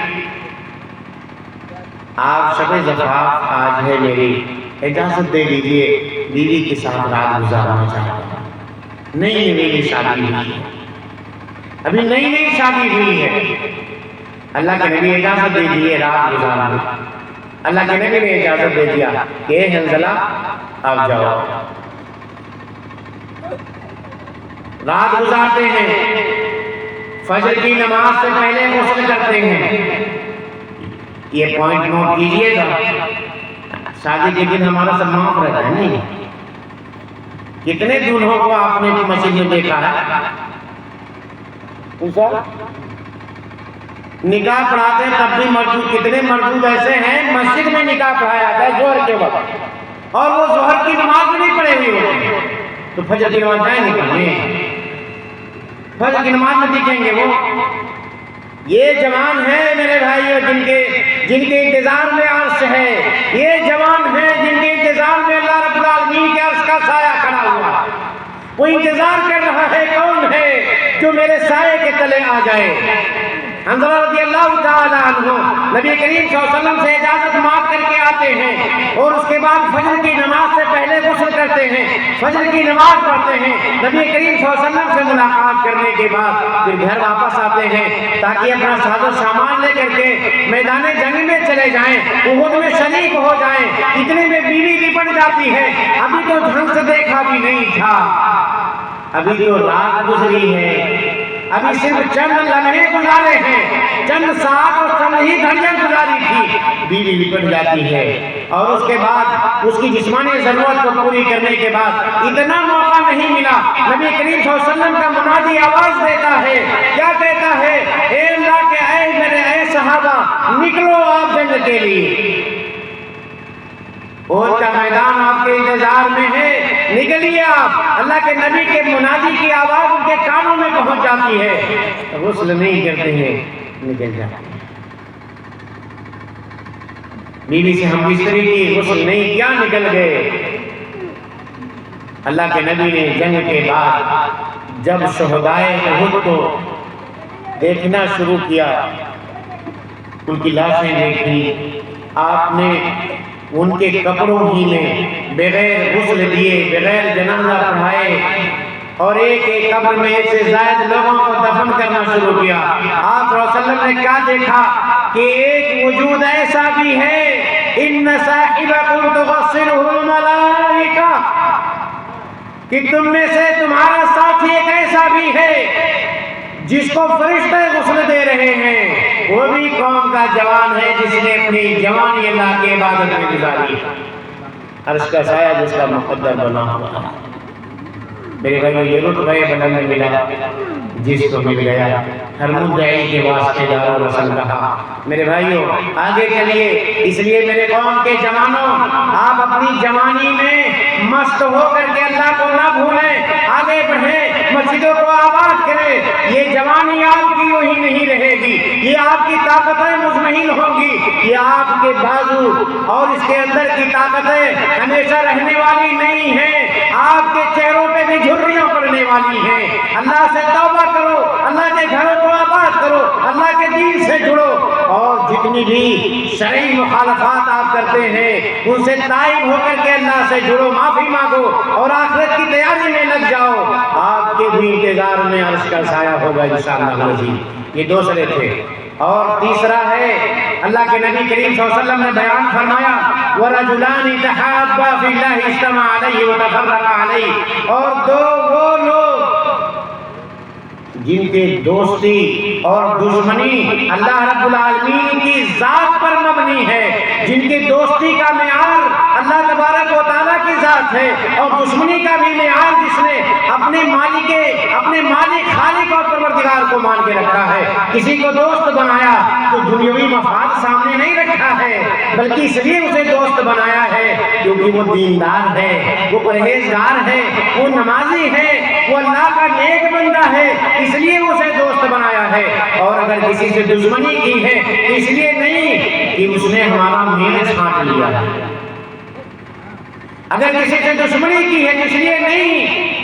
Speaker 1: آپ شب زفاف آج ہے، میری اجازت دے دیجئے، بیوی کے ساتھ رات گزارنا چاہتا ہوں۔ نئی میری شادی ہوئی ہے، ابھی نئی شادی ہوئی ہے، اللہ کے نبی اجازت دے دیجئے رات گزارنا۔ اللہ کے نبی نے اجازت دے دیا کہ اے حنظلہ آپ جاؤ۔ رات گزارتے ہیں، فجر کی نماز سے پہلے غسل کرتے ہیں۔ یہ پوائنٹ نوٹ کیجئے گا، شادی کے دن ہمارا سب معاف رہتا ہے نہیں؟ کتنے دولہوں کو آپ نے مسجد میں دیکھا ہے؟ نکاح پڑھاتے ہیں تب بھی مردود، کتنے مردود ایسے ہیں مسجد میں نکاح پڑھایا جاتا ہے ظہر کے وقت، اور وہ ظہر کی نماز بھی نہیں پڑھے ہوئے ہوتے ہیں، تو فجر کی نماز جائیں نہیں پڑھنے، فجر کی نماز میں دکھیں گے وہ۔ یہ جوان ہیں میرے بھائیوں جن کے انتظار میں عرش ہے، یہ جوان ہیں جن کے انتظار میں اللہ رب العالمین کے عرش کا سایہ کھڑا ہوا ہے۔ وہ انتظار کر رہا ہے کون ہے جو میرے سائے کے تلے آ جائے۔ حنظلہ رضی اللہ تعالیٰ عنہ نبی کریم صلی اللہ علیہ وسلم سے اجازت مانگ کر کے آتے ہیں، اور اس کے بعد فجر کی نماز سے پہلے غسل کرتے ہیں، فجر کی نماز پڑھتے ہیں، نبی کریم صلی اللہ علیہ وسلم سے ملاقات کرنے کے بعد پھر گھر واپس آتے ہیں تاکہ اپنا ساز و سامان لے کر کے میدان جنگ میں چلے جائیں، احد میں شریک ہو جائیں۔ اتنے میں بیوی لپٹ جاتی ہے، ابھی تو ڈھنگ سے دیکھا بھی نہیں تھا، ابھی تو رات گزری ہے، ابھی صرف چند لمحے گزارے ہیں، چند ساعت اور چند ہی گھڑیاں گزاری تھی، بیوی لپٹ جاتی ہے، اور اس کے بعد اس کی جسمانی ضرورت کو پوری کرنے کے بعد اتنا موقع نہیں ملا، نبی کریم صلی اللہ علیہ وسلم کا منادی آواز دیتا ہے، کیا کہتا ہے؟ اے اللہ کے اے میرے اے صحابہ نکلو آپ جنگ کے لیے، احد کا میدان آپ کے انتظار میں ہے، نکلیے آپ۔ اللہ کے نبی کے منادی کی آواز ان کے کانوں میں پہنچ جاتی ہے، غسل نہیں کرتے ہیں، نکل جاتے ہیں۔ بیوی سے ہم بستری کی، غسل نہیں کیا، نکل گئے۔ اللہ کے نبی نے جنگ کے بعد جب شہدائے احد کو دیکھنا شروع کیا، ان کی لاشیں دیکھی، آپ نے ان کے کپڑوں ہی میں بغیر غسل دیے، بغیر جنازہ پڑھائے، اور ایک ایک قبر میں ایک سے زائد لوگوں کو دفن کرنا شروع کیا۔ آپ صلی اللہ علیہ وسلم نے کیا دیکھا کہ ایک وجود ایسا بھی ہے، ان صاحبکم تغسلہ الملائکہ، کہ تم میں سے تمہارا ساتھی ایک ایسا بھی ہے جس کو فرشتے غسل دے رہے ہیں، وہ بھی قوم کا جوان ہے جس نے اپنی جوانی اللہ کی عبادت میں گزاری، عرش کا سایہ جس کا مقدر بنا ہوا۔ میرے بھائیو یہ رتبہ بلند ملا جس کو مل گیا، ہر مدعی کے واسطے دار و رسل کہا۔ میرے بھائیو آگے چلیے، اس لیے میرے قوم کے جوانوں، آپ اپنی جوانی میں مست ہو کر کے اللہ کو نہ بھولیں، آگے بڑھیں، مسجدوں کو آباد کریں۔ یہ جوانی آپ کی وہی نہیں رہے گی، یہ آپ کی طاقتیں مزمحل ہوں گی، یہ آپ کے بازو اور اس کے اندر کی طاقتیں ہمیشہ رہنے والی نہیں ہیں، آپ کے چہروں پہ بھی جھریاں پڑنے والی ہیں۔ اللہ سے توبہ کرو، اللہ کے گھروں کو آباد کرو، اللہ کے دین سے جڑو، اور جتنی بھی شرعی مخالفات آپ کرتے ہیں ان سے تائب ہو کر کے اللہ سے جڑو، معافی مانگو، اور آخرت کی تیاری میں لگ جاؤ، آپ کے بھی انتظار میں عرش کا سایہ ہوگا انشاءاللہ العزیز۔ یہ دوسرے تھے۔ اور تیسرا ہے، اللہ کے نبی کریم صلی اللہ علیہ وسلم نے بیان فرمایا وَرَجُلَانِ تَحَابَّا فِي اللَّهِ اجْتَمَعَا عَلَيْهِ وَتَفَرَّقَا عَلَيْهِ، اور دو وہ لوگ جن کے دوستی اور دشمنی اللہ رب العالمین کی ذات پر مبنی ہے، جن کی دوستی کا معیار اللہ تبارک و تعالیٰ کی ذات ہے، اور دشمنی کا بھی معیار جس نے اپنے مالک خالق اور پروردگار کو مان کے رکھا ہے۔ کسی کو دوست بنایا تو دنیاوی مفاد سامنے نہیں رکھا ہے، بلکہ اس لیے اسے دوست بنایا ہے کیونکہ وہ دیندار ہے، وہ پرہیزگار ہے، وہ نمازی ہے، وہ اللہ کا نیک بندہ ہے، اس لیے اسے دوست بنایا ہے۔ اور اگر کسی سے دشمنی کی ہے تو اس لیے نہیں کہ اس نے ہمارا میل چھانٹ لیا ہے، اگر کسی سے دشمنی کی ہے تو اس لیے نہیں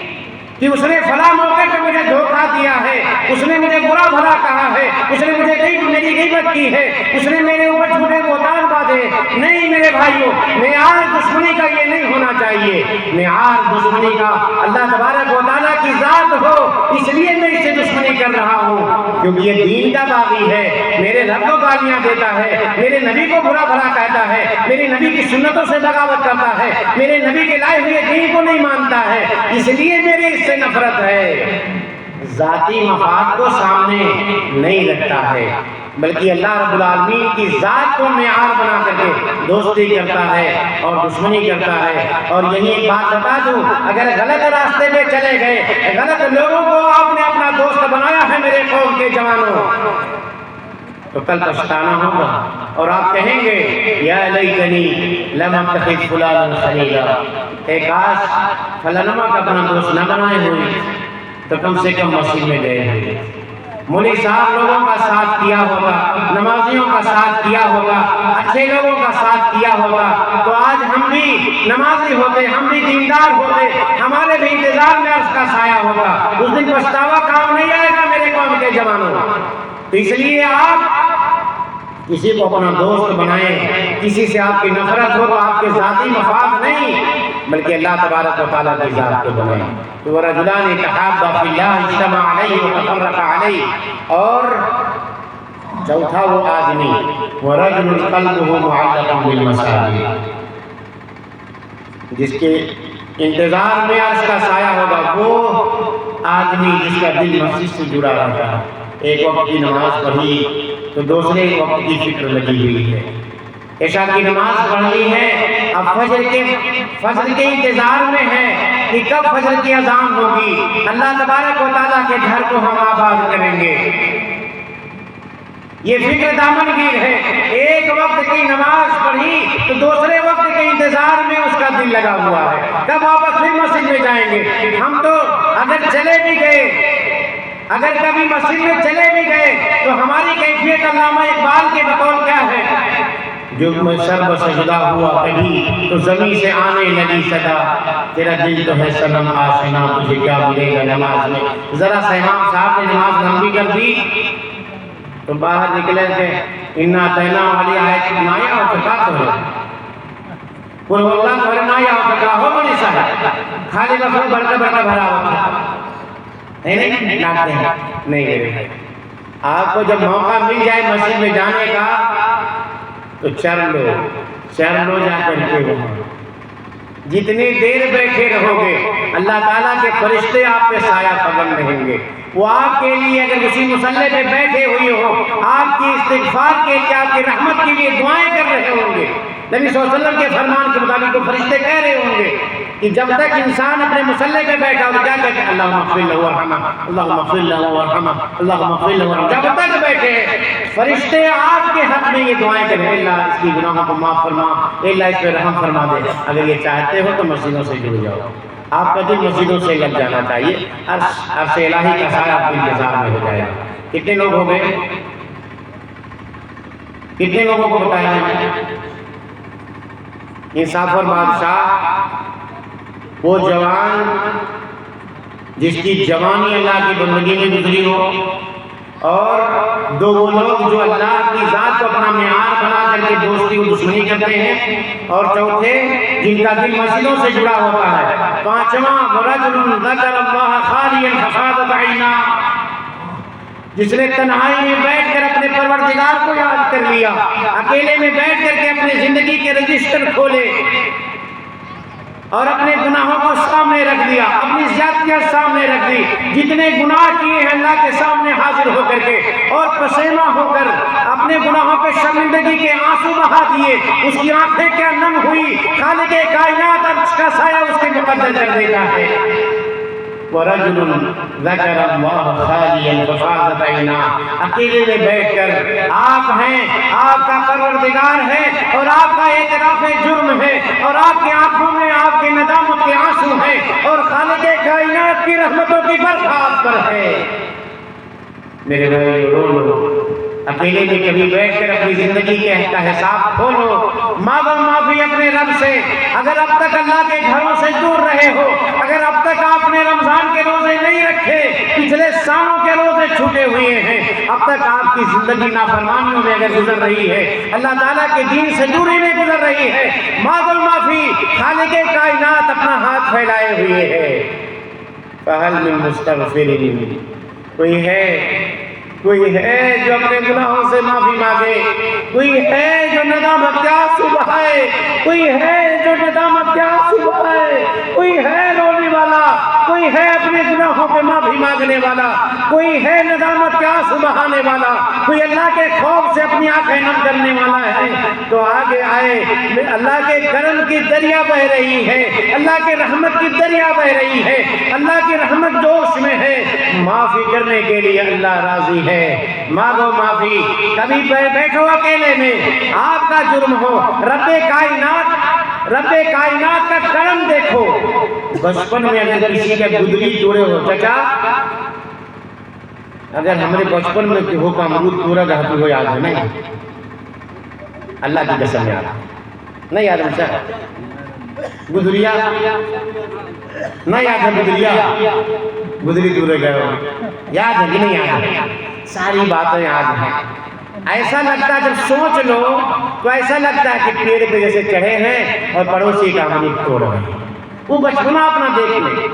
Speaker 1: کہ اس نے فلاں موقع پہ مجھے دھوکہ دیا ہے، اس نے مجھے برا بھلا کہا ہے، اس نے مجھے میری غیبت کی ہے، اس نے میرے اوپر جھوٹے بہتان باندھے۔ نہیں میرے بھائیوں، معیار دشمنی کا یہ نہیں ہونا چاہیے، معیار دشمنی کا اللہ تبارک و تعالیٰ کی ذات ہو، اس لیے میں اس سے دشمنی کر رہا ہوں کیونکہ یہ دین کا باغی ہے، میرے رب کو گالیاں دیتا ہے، میرے نبی کو برا بھلا کہتا ہے، میرے نبی کی سنتوں سے بغاوت کرتا ہے، میرے نبی کے لائے ہوئے دین کو نہیں مانتا ہے، اس لیے میری اس سے نفرت ہے۔ ذاتی مفاد کو سامنے نہیں رکھتا ہے، بلکہ اللہ رب العالمین کی ذات کو معیار بنا کر کے دوستی کرتا ہے اور دشمنی کرتا ہے۔ اور یہی ایک بات بتا دوں، اگر غلط راستے پہ چلے گئے، غلط لوگوں کو آپ نے اپنا دوست بنایا ہے میرے قوم کے جوانوں، تو کل پچھتانا ہوگا اور آپ کہیں گے یا لیتنی لم اتخذ فلانا خلیلا، اے کاش فلانما کا اپنا دوست نہ بنائے ہوئے تو کم سے کم مسجد میں گئے ہوئے، مولوی صاحب لوگوں کا ساتھ کیا ہوگا، نمازیوں کا ساتھ کیا ہوگا، اچھے لوگوں کا ساتھ کیا ہوگا، تو آج ہم بھی نمازی ہوتے، ہم بھی دیندار ہوتے، ہمارے بھی انتظار میں عرش کا سایہ ہوگا۔ اس دن پچھتاوا کام نہیں آئے گا میرے قوم کے جوانوں۔ تو اس لیے آپ کسی کو اپنا دوست بنائیں، کسی سے آپ کی نفرت ہو تو آپ کے ذاتی مفاد نہیں بلکہ اللہ تبارک و تعالیٰ کی ذات کو بنائیں۔ تو وَرَجُلَانِ تَحَابَّا فِي اللَّهِ اجْتَمَعَ عَلَيْهِ وَتَفَرَّقَ عَلَيْهِ، اور چوتھا وہ آدمی وَرَجُلٌ قَلْبُهُ مُعَلَّقٌ بِالْمَسَاجِدِ، جس کے انتظار میں عرش کا سایہ ہوگا، وہ آدمی جس کا دل مسجد سے جڑا رہتا ہے، ایک وقت کی نماز پڑھی تو دوسرے وقت کی فکر لگی ہوئی ہے، عشاء کی نماز پڑھنی ہے، اب فجر کے انتظار میں ہے کہ کب فجر کی اذان ہوگی، اللہ تبارک و تعالیٰ کے گھر کو ہم آباد کریں گے، یہ فکر دامن گیر ہے۔ ایک وقت کی نماز پڑھی تو دوسرے وقت کے انتظار میں اس کا دل لگا ہوا ہے، کب واپس پھر مسجد میں جائیں گے۔ ہم تو اگر چلے بھی گئے، اگر کبھی مسجد میں چلے بھی گئے تو ہماری کیفیت علامہ اقبال کے بقول کیا ہے، جو میں سر بسجدہ ہوا کبھی تو زمین سے آنے لگی صدا، تیرا دل تو ہے صنم آشنا تجھے کیا ملے گا نماز میں۔ ذرا سا امام صاحب نے نماز لمبی کر دی تو باہر نکلے تھے، انا اعطیناہ والی آیت نایا ہو چکا تو ہے، قل هو اللہ کو نایا ہو چکا ہو بنی صاحب، خالی بخور بڑھتا بڑھتا بھرا ہوتا نہیں لاتے ہیں نہیں میرے بھائی۔ آپ کو جب موقع مل جائے مسجد میں جانے کا تو چر لو جا کر کے وہاں، جتنی دیر بیٹھے رہو گے اللہ تعالیٰ کے فرشتے آپ پہ سایہ فگن رہیں گے، وہ آپ کے لیے اگر کسی مصلی پہ بیٹھے ہوئے ہو آپ کی استغفار کے لیے، آپ کی رحمت کے لیے دعائیں کر رہے ہوں گے۔ نبی صلی اللہ علیہ وسلم کے فرمان کے مطابق تو فرشتے کہہ رہے ہوں گے کہ جب تک انسان اپنے مصلی پہ بیٹھا ہو کیا کہتے ہیں، اللہم اغفر لہ وارحمہ، اللہم اغفر لہ وارحمہ، اللہم اغفر لہ وارحمہ، جب تک بیٹھے فرشتے آپ کے حق میں یہ دعائیں کریں، اللہ اس کی گناہوں کو معاف فرما، اللہ اس پہ رحم فرما دے۔ اگر یہ چاہتے ہو تو مسجدوں سے جڑ جاؤ، آپ کا دل مسجدوں سے لگ جانا چاہیے، عرش الہی کا سایہ آپ کے انتظار میں ہو جائے گا۔ کتنے لوگ ہو گئے؟ کتنے لوگوں کو بتایا ہے؟ انصاف اور بادشاہ وہ جوان جس کی جوانی اللہ کی بندگی میں گزری ہو، اور دو وہ لوگ جو اللہ کی ذات کو اپنا معیار بنا کر کے دوستی و دشمنی کرتے ہیں، اور چوتھے جن کا دل مسجدوں سے جڑا ہوتا ہے، پانچواں وَرَجُلٌ ذَكَرَ اللَّهَ خَالِيًا فَفَاضَتْ عَيْنَاهُ، جس نے تنہائی میں بیٹھ کر اپنے پروردگار کو یاد کر لیا، اکیلے میں بیٹھ کر کے اپنی زندگی کے رجسٹر کھولے اور اپنے گناہوں کو سامنے رکھ دیا، اپنی زیادتیاں سامنے رکھ دی، جتنے گناہ کیے ہیں اللہ کے سامنے حاضر ہو کر کے، اور پسینہ ہو کر اپنے گناہوں پہ شرمندگی کے آنسو بہا دیے، اس کی آنکھیں کیا نم ہوئی، خالق کائنات عرش کا سایہ اس کے مقدر کر دیتا ہے۔ وَرَجُلٌ ذَكَرَ اللَّهَ خَالِيًا فَفَاضَتْ عَيْنَاهُ، اکیلے میں بیٹھ کر آپ ہیں، آپ کا پروردگار ہے، اور آپ کا اعتراف جرم ہے، اور آپ کی آنکھوں میں آپ کے ندامت کے آنسو ہیں، اور خالق کائنات کی رحمتوں کی برکھ آپ پر ہے۔ میرے بھائی رو لو، اکیلے میں کبھی بیٹھ کر اپنی زندگی کا حساب کھولو، مانگو معافی اپنے رب سے۔ اگر اب تک اللہ کے گھروں سے دور رہے ہو، اگر اب تک آپ نے رمضان کے روزے نہیں رکھے، پچھلے سالوں کے روزے چھوٹے ہوئے ہیں، اب تک آپ کی زندگی نافرمانیوں میں اگر گزر رہی ہے، اللہ تعالیٰ کے دین سے دوری میں گزر رہی ہے، مانگو معافی، خالق کائنات اپنا ہاتھ پھیلائے ہوئے ہے۔ فَهَلْ مِن مُسْتَغْفِرٍ، کوئی ہے جو اپنے گناہوں سے معافی مانگے، کوئی ہے جو ندامت کے آنسو بہائے، کوئی ہے جو ندامت کے آنسو بہائے، کوئی ہے رونے والا، کوئی ہے اپنے گناہوں پہ معافی مانگنے والا، کوئی ہے ندامت کے آنسو بہانے والا، کوئی اللہ کے خوف سے اپنی آنکھیں نم کرنے والا ہے تو آگے آئے۔ اللہ کے کرم کی دریا بہ رہی ہے، اللہ کے رحمت کی دریا بہ رہی ہے، اللہ کی رحمت جوش میں ہے، معافی کرنے کے لیے اللہ راضی ہے۔ مانگو معافی، کبھی بیٹھو اکیلے میں، آپ کا جرم ہو، رب کائنات کا کرم دیکھو۔ بچپن میں اگر کسی کے گدری توڑے ہو، چچا اگر ہمارے بچپن میں ہو کا امرود پورا رہتی ہو، یاد ہے نا؟ اللہ کی قسم یاد نہیں یاد ہے؟ گدریا نہ یاد ہے؟ گدری دورے گئے ہو، یاد ہے کہ نہیں یاد ہے؟ ساری باتیں یاد ہیں۔ ایسا لگتا ہے جب سوچ لو تو ایسا لگتا ہے کہ پیڑ پہ جیسے چڑھے ہیں اور پڑوسی کا امرود توڑ رہے ہیں۔ وہ بچپنا اپنا دیکھ لیں،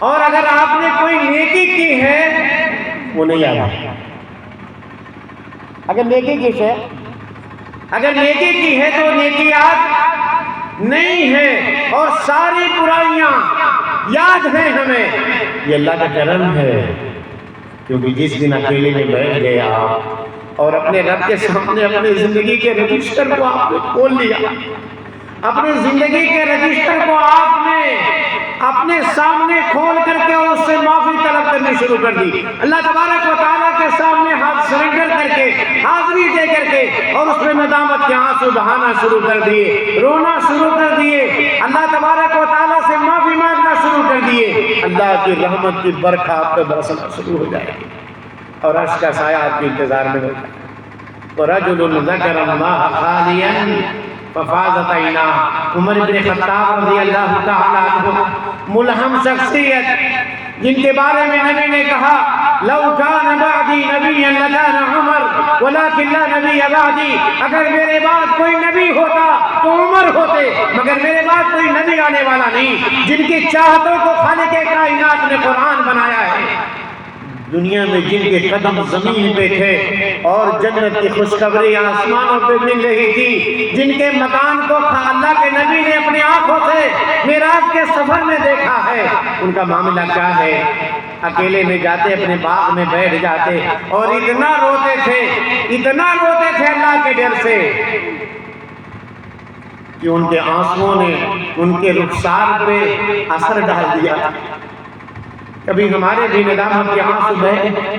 Speaker 1: اور اگر آپ نے کوئی نیکی کی ہے وہ نہیں یاد ہے۔ اگر نیکی کی ہے تو نیکی یاد نہیں ہے، اور ساری برائیاں یاد ہیں ہمیں۔ یہ اللہ کا کرم ہے، کیونکہ جس دن اکیلے میں بیٹھ گئے آپ اور اپنے رب کے سامنے اپنے زندگی کے رجسٹر کو آپ نے کھول لیا، اپنے زندگی کے رجسٹر کو آپ نے اپنے سامنے کھول کر کے اور اس سے معافی طلب کرنی شروع کر دی، اللہ تبارک و تعالیٰ کے سامنے ہاتھ سرنڈر کر کے، حاضری دے کر کے، اور اس میں ندامت کے آنسو بہانا شروع کر دیے، رونا شروع کر دیے، اللہ تبارک و تعالیٰ سے معافی مانگنا شروع کر دیے، اللہ کی رحمت کی برکھ آپ پہ برسنا شروع ہو جائے گی، اور عرش کا سایہ آپ کے انتظار میں ہوگا۔ وَرَجُلٌ ذَكَرَ اللَّهَ خَالِيًا فَفَاضَتْ عَيْنَاهُ، عمر بن خطاب رضی اللہ تعالیٰ عنہ، ملہم شخصیت جن کے بارے میں نبی نے کہا لَوْ كَانَ بَعْدِي نَبِيًّا لَكَانَ عُمَرٌ وَلَكِنْ لَا نَبِيَّ بَعْدِي، اگر میرے بعد کوئی نبی ہوتا تو عمر ہوتے، مگر میرے بعد کوئی نبی آنے والا نہیں۔ جن کی چاہتوں کو خالق کائنات نے قرآن بنایا ہے، دنیا میں جن کے قدم زمین پہ تھے اور جنت کی خوشخبری آسمانوں پہ مل رہی تھی، جن کے مکان کو اللہ کے نبی نے اپنی آنکھوں سے معراج کے سفر میں دیکھا ہے، ان کا معاملہ کیا ہے؟ اکیلے میں جاتے، اپنے باغ میں بیٹھ جاتے اور اتنا روتے تھے اللہ کے ڈر سے کہ ان کے آنسوؤں نے ان کے رخسار پہ اثر ڈال دیا۔ کبھی ہمارے بھی ندامت کے آنسو بہے،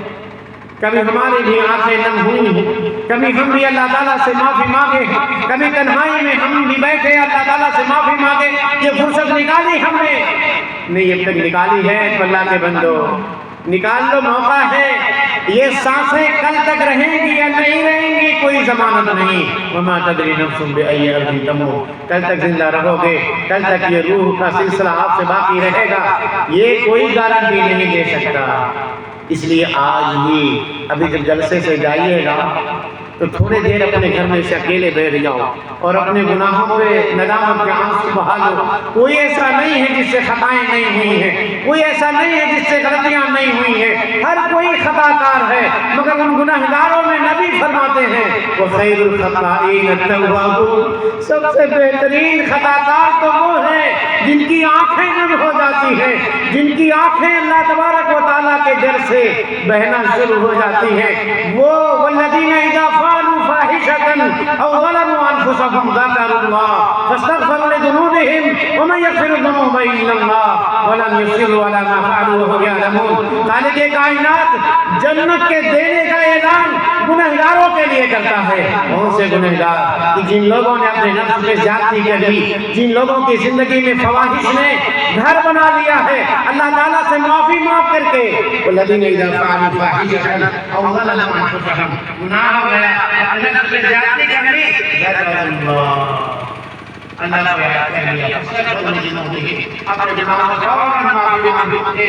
Speaker 1: کبھی ہماری بھی آنکھیں نم ہوئی، کبھی ہم بھی اللہ تعالیٰ سے معافی مانگے، کبھی تنہائی میں ہم بھی بیٹھے اللہ تعالیٰ سے معافی مانگے۔ یہ فرصت نکالی ہم نے نہیں، اب تک نکالی ہے تو اللہ کے بندو نکال لو، موقع ہے۔ یہ سانسیں کل تک رہیں گی یا نہیں رہیں گی کوئی ضمانت نہیں۔ وما تدری نفس بأي أرض تموت، کل تک زندہ رہو گے، کل تک یہ روح کا سلسلہ آپ سے باقی رہے گا، یہ کوئی گارنٹی نہیں دے سکتا۔ اس لیے آج ہی ابھی جب جلسے سے جائیے گا تو تھوڑی دیر اپنے گھر میں سے اکیلے بیٹھ جاؤ اور اپنے گناہوں پہ ندامت کے آنسو بہا لو۔ کوئی ایسا نہیں ہے جس سے خطائیں نہیں ہوئی ہیں، کوئی ایسا نہیں ہے جس سے غلطیاں نہیں ہوئی ہیں، ہر کوئی خطا کار ہے، مگر ان گناہگاروں میں نبی فرماتے ہیں وَخَيْرُ الْخَطَائِينَ التَّوَّابُونَ، سب سے بہترین خطا کار تو وہ ہے جن کی آنکھیں نم ہو جاتی ہیں، جن کی آنکھیں اللہ تبارک و تعالیٰ کے ڈر سے بہنا شروع ہو جاتی ہیں۔ وہ والذین اذا فعلوا فاحشة او ظلموا انفسهم ذکروا اللہ فاستغفروا لذنوبهم ومن یغفر الذنوب الا اللہ ولم یصروا علی ما فعلوا وهم یعلمون۔ خالق کائنات جنت کے دینے کا اعلان گنہگاروں کے لیے کرتا ہے۔ کون سے گنہگار؟ کہ جن لوگوں نے اپنے نفس پہ زیادتی کر لی، جن لوگوں کی زندگی میں فواحش نے گھر بنا لیا ہے، اللہ تعالیٰ سے معافی مانگ کر کے والذین اذا فعلوا فاحشة او ظلموا انفسهم، گناہ ہو گیا، اپنے نفس پہ زیادتی کر لی، ذکروا اللہ کو یاد کر لیا، فاستغفروا لذنوبهم، اپنے گناہوں سے فوراً معافی مانگے،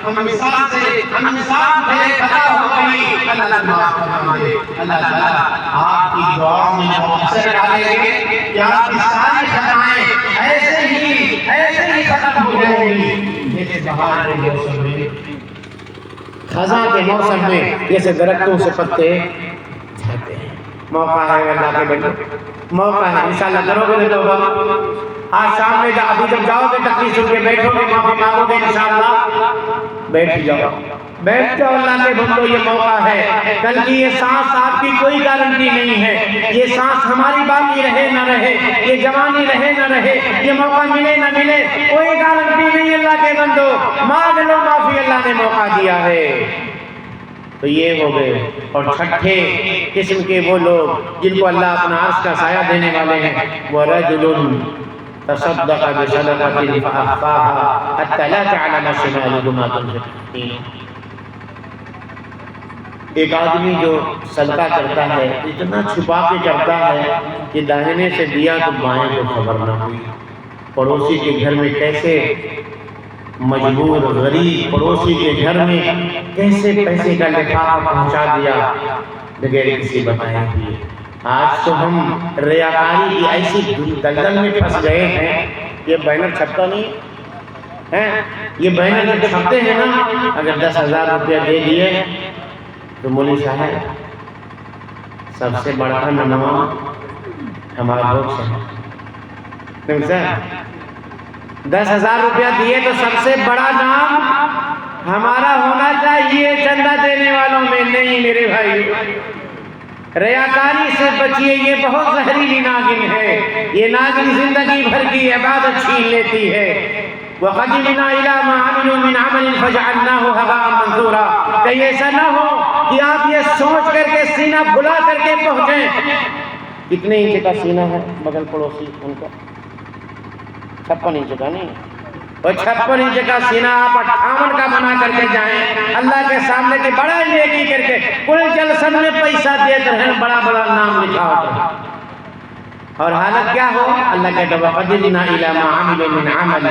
Speaker 1: ہم انسان تھے، خطا ہو گئی، اللہ معاف فرما دے۔ اللہ تعالیٰ آپ کی دعاؤں میں اثر ڈالیں گے کہ آپ کی ساری خطائیں ایسے ہی ختم ہو جائیں گی جیسے بہار کے موسم میں، خزاں کے موسم میں جیسے درختوں سے پتے جھڑتے ہیں۔ موقع ہے اللہ کے بندو، موقع ہے، انشاءاللہ کرو گے توبہ۔ آج شام میں ابھی جب جاؤ گے تقریر سن کے بیٹھو گے، معافی مانگو گے انشاءاللہ، بیٹھ جاؤ، بیٹھ جاؤ اللہ کے بندو، یہ موقع ہے۔ کل کی یہ سانس آپ کی کوئی گارنٹی نہیں ہے، یہ سانس ہماری باقی رہے نہ رہے، یہ جوانی رہے نہ رہے، یہ موقع ملے نہ ملے، کوئی گارنٹی نہیں اللہ کے بندو۔ مانگ لو معافی، اللہ نے موقع دیا ہے۔ تو یہ ہو گئے۔ اور چھٹے قسم کے وہ لوگ جن کو اللہ اپنا عرش کا سایہ دینے والے ہیں، وَرَجُلٌ تَصَدَّقَ بِصَدَقَةٍ فَأَخْفَاهَا حَتَّى لَا تَعْلَمَ شِمَالُهُ مَا تُنْفِقُ يَمِينُهُ۔ ایک آدمی جو صدقہ کرتا ہے اتنا چھپا کے کرتا ہے کہ داہنے سے دیا تو بائیں کو خبر نہ ہوئی۔ پڑوسی کے گھر میں کیسے مجبور غریب پڑوسی کے گھر میں کیسے پیسے کا لفافہ پہنچا دیا بغیر کسی بتائے ہوئے۔ آج تو ہم ریاکاری کی ایسی دلدل میں پھنس گئے ہیں، یہ بینر چھپتا نہیں ہے، یہ بینر جب چھپتے ہیں نا، اگر 10,000 روپیہ دے دیے تو مولوی صاحب سب سے بڑا نماز ہمارا لوگ سے 10,000 روپیہ دیے تو سب سے بڑا نام ہمارا ہونا چاہیے، چندہ دینے والوں میں نہیں میرے بھائی۔ ریاکاری سے بچیے، یہ بہت زہریلی ناگن ہے، یہ ناگن زندگی بھر کی عبادت چھین لیتی ہے۔ وَقَدِمْنَا إِلَىٰ مَا عَمِلُوا مِنْ عَمَلٍ فَجَعَلْنَاهُ هَبَاءً مَنثُورًا۔ کہیں ایسا نہ ہو کہ آپ یہ سوچ کر کے سینہ بھلا کر کے پہنچیں کتنے انچ کا سینہ ہے بغل پڑوسی ان کا، 56 انچ کا نہیں، اور 56 انچ کا سینہ آپ 58 کا بنا کر کے جائیں اللہ کے سامنے کے بڑا نیکی کر کے پورے جلسن میں پیسہ دیتے رہیں، بڑا بڑا نام لکھا ہوتا ہے، اور حالت کیا ہو؟ اللہ کہتا ہے وَقَدِمْنَا إِلَىٰ مَا عَمِلُوا مِنْ عَمَلٍ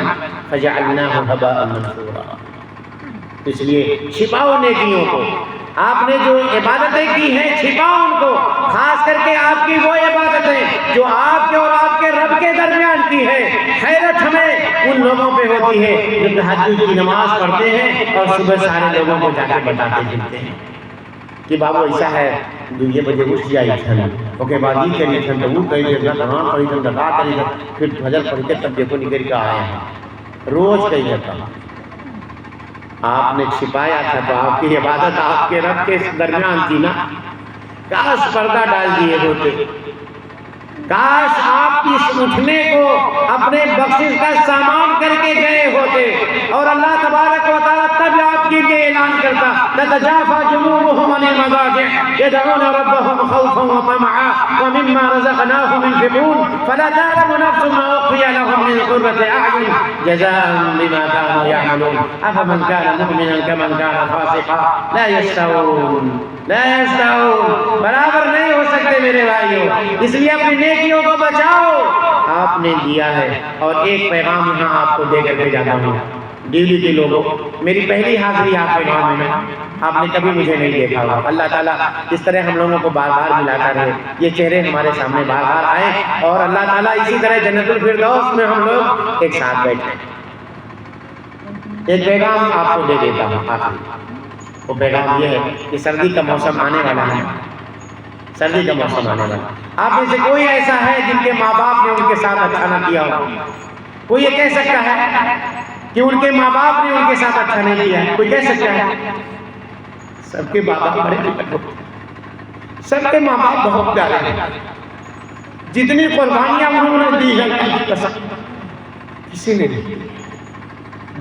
Speaker 1: فَجَعَلْنَاهُ هَبَاءً مَنثُورًا۔ اس لیے چھپاؤ نیکیوں کو، آپ نے جو عبادتیں کی ہیں چھپاؤ ان کو، خاص کر کے آپ کی وہ عبادتیں جو آپ کے اور آپ کے رب کے درمیان کی ہے۔ حیرت ہمیں ان لوگوں پہ ہوتی ہے جو تہجد کی نماز پڑھتے ہیں اور صبح سارے لوگوں کو جا کے بتاتے جلتے ہیں کہ بابو ایسا ہے 2 بجے اٹھ جائی تھن، اوکے بازی کری تھن تو وہ کہی تھن قرآن پڑھی تھن دعا کری تھن، پھر فجر پڑھ کے تب دیکھو نکل کے آئے ہیں، روز کہی جاتا۔ آپ نے چھپایا تھا تو آپ کی عبادت آپ کے رب کے درمیان تھی نا، کاش پردہ ڈال دیے ہوتے، کاش آپ اس اٹھنے کو اپنے بخشش کا سامان کر کے گئے ہوتے، اور اللہ تبارک و تعالیٰ تب آپ کے لیے اعلان کرتا تتجافى جنوبهم عن المضاجع يدعون ربهم خوفا وطمعا ومما رزقناهم ينفقون فلا تعلم نفس ما أخفي لهم من قرة أعين جزاء بما كانوا يعملون أفمن كان مؤمنا كمن كان فاسقا لا يستوون برابر نہیں ہو سکتے میرے بھائیوں، اس لیے اپنی نیکیوں کو بچاؤ۔ آپ نے دیا ہے، اور ایک پیغام یہاں آپ کو دے کر کے جانا ہوں، ڈیولی کے لوگوں، میری پہلی حاضری آپ کے گاؤں میں، آپ نے کبھی مجھے نہیں دیکھا ہوگا۔ اللہ تعالیٰ اس طرح ہم لوگوں کو بار بار ملاتا رہے، یہ چہرے ہمارے سامنے بار بار آئے، اور اللہ تعالیٰ اسی طرح جنت الفردوس میں ہم لوگ ایک ساتھ بیٹھے۔ ایک پیغام آپ کو دے دیتا ہوں آخری، وہ پیغام یہ ہے کہ سردی کا موسم آنے والا ہے، سردی کا موسم آنے والا۔ آپ میں سے کوئی ایسا ہے جن کے ماں باپ نے ان کے ساتھ اچھا نہ کیا ہو؟ کوئی یہ کہہ سکتا ہے کہ ان کے ماں باپ نے ان کے ساتھ اچھا نہیں کیا ہے؟ کوئی کہہ سکتا ہے؟ سب کے ماں باپ بڑے پیارے، سب کے ماں باپ بہت پیارے ہیں، جتنی قربانیاں انہوں نے دی ہیں کسی نے نہیں۔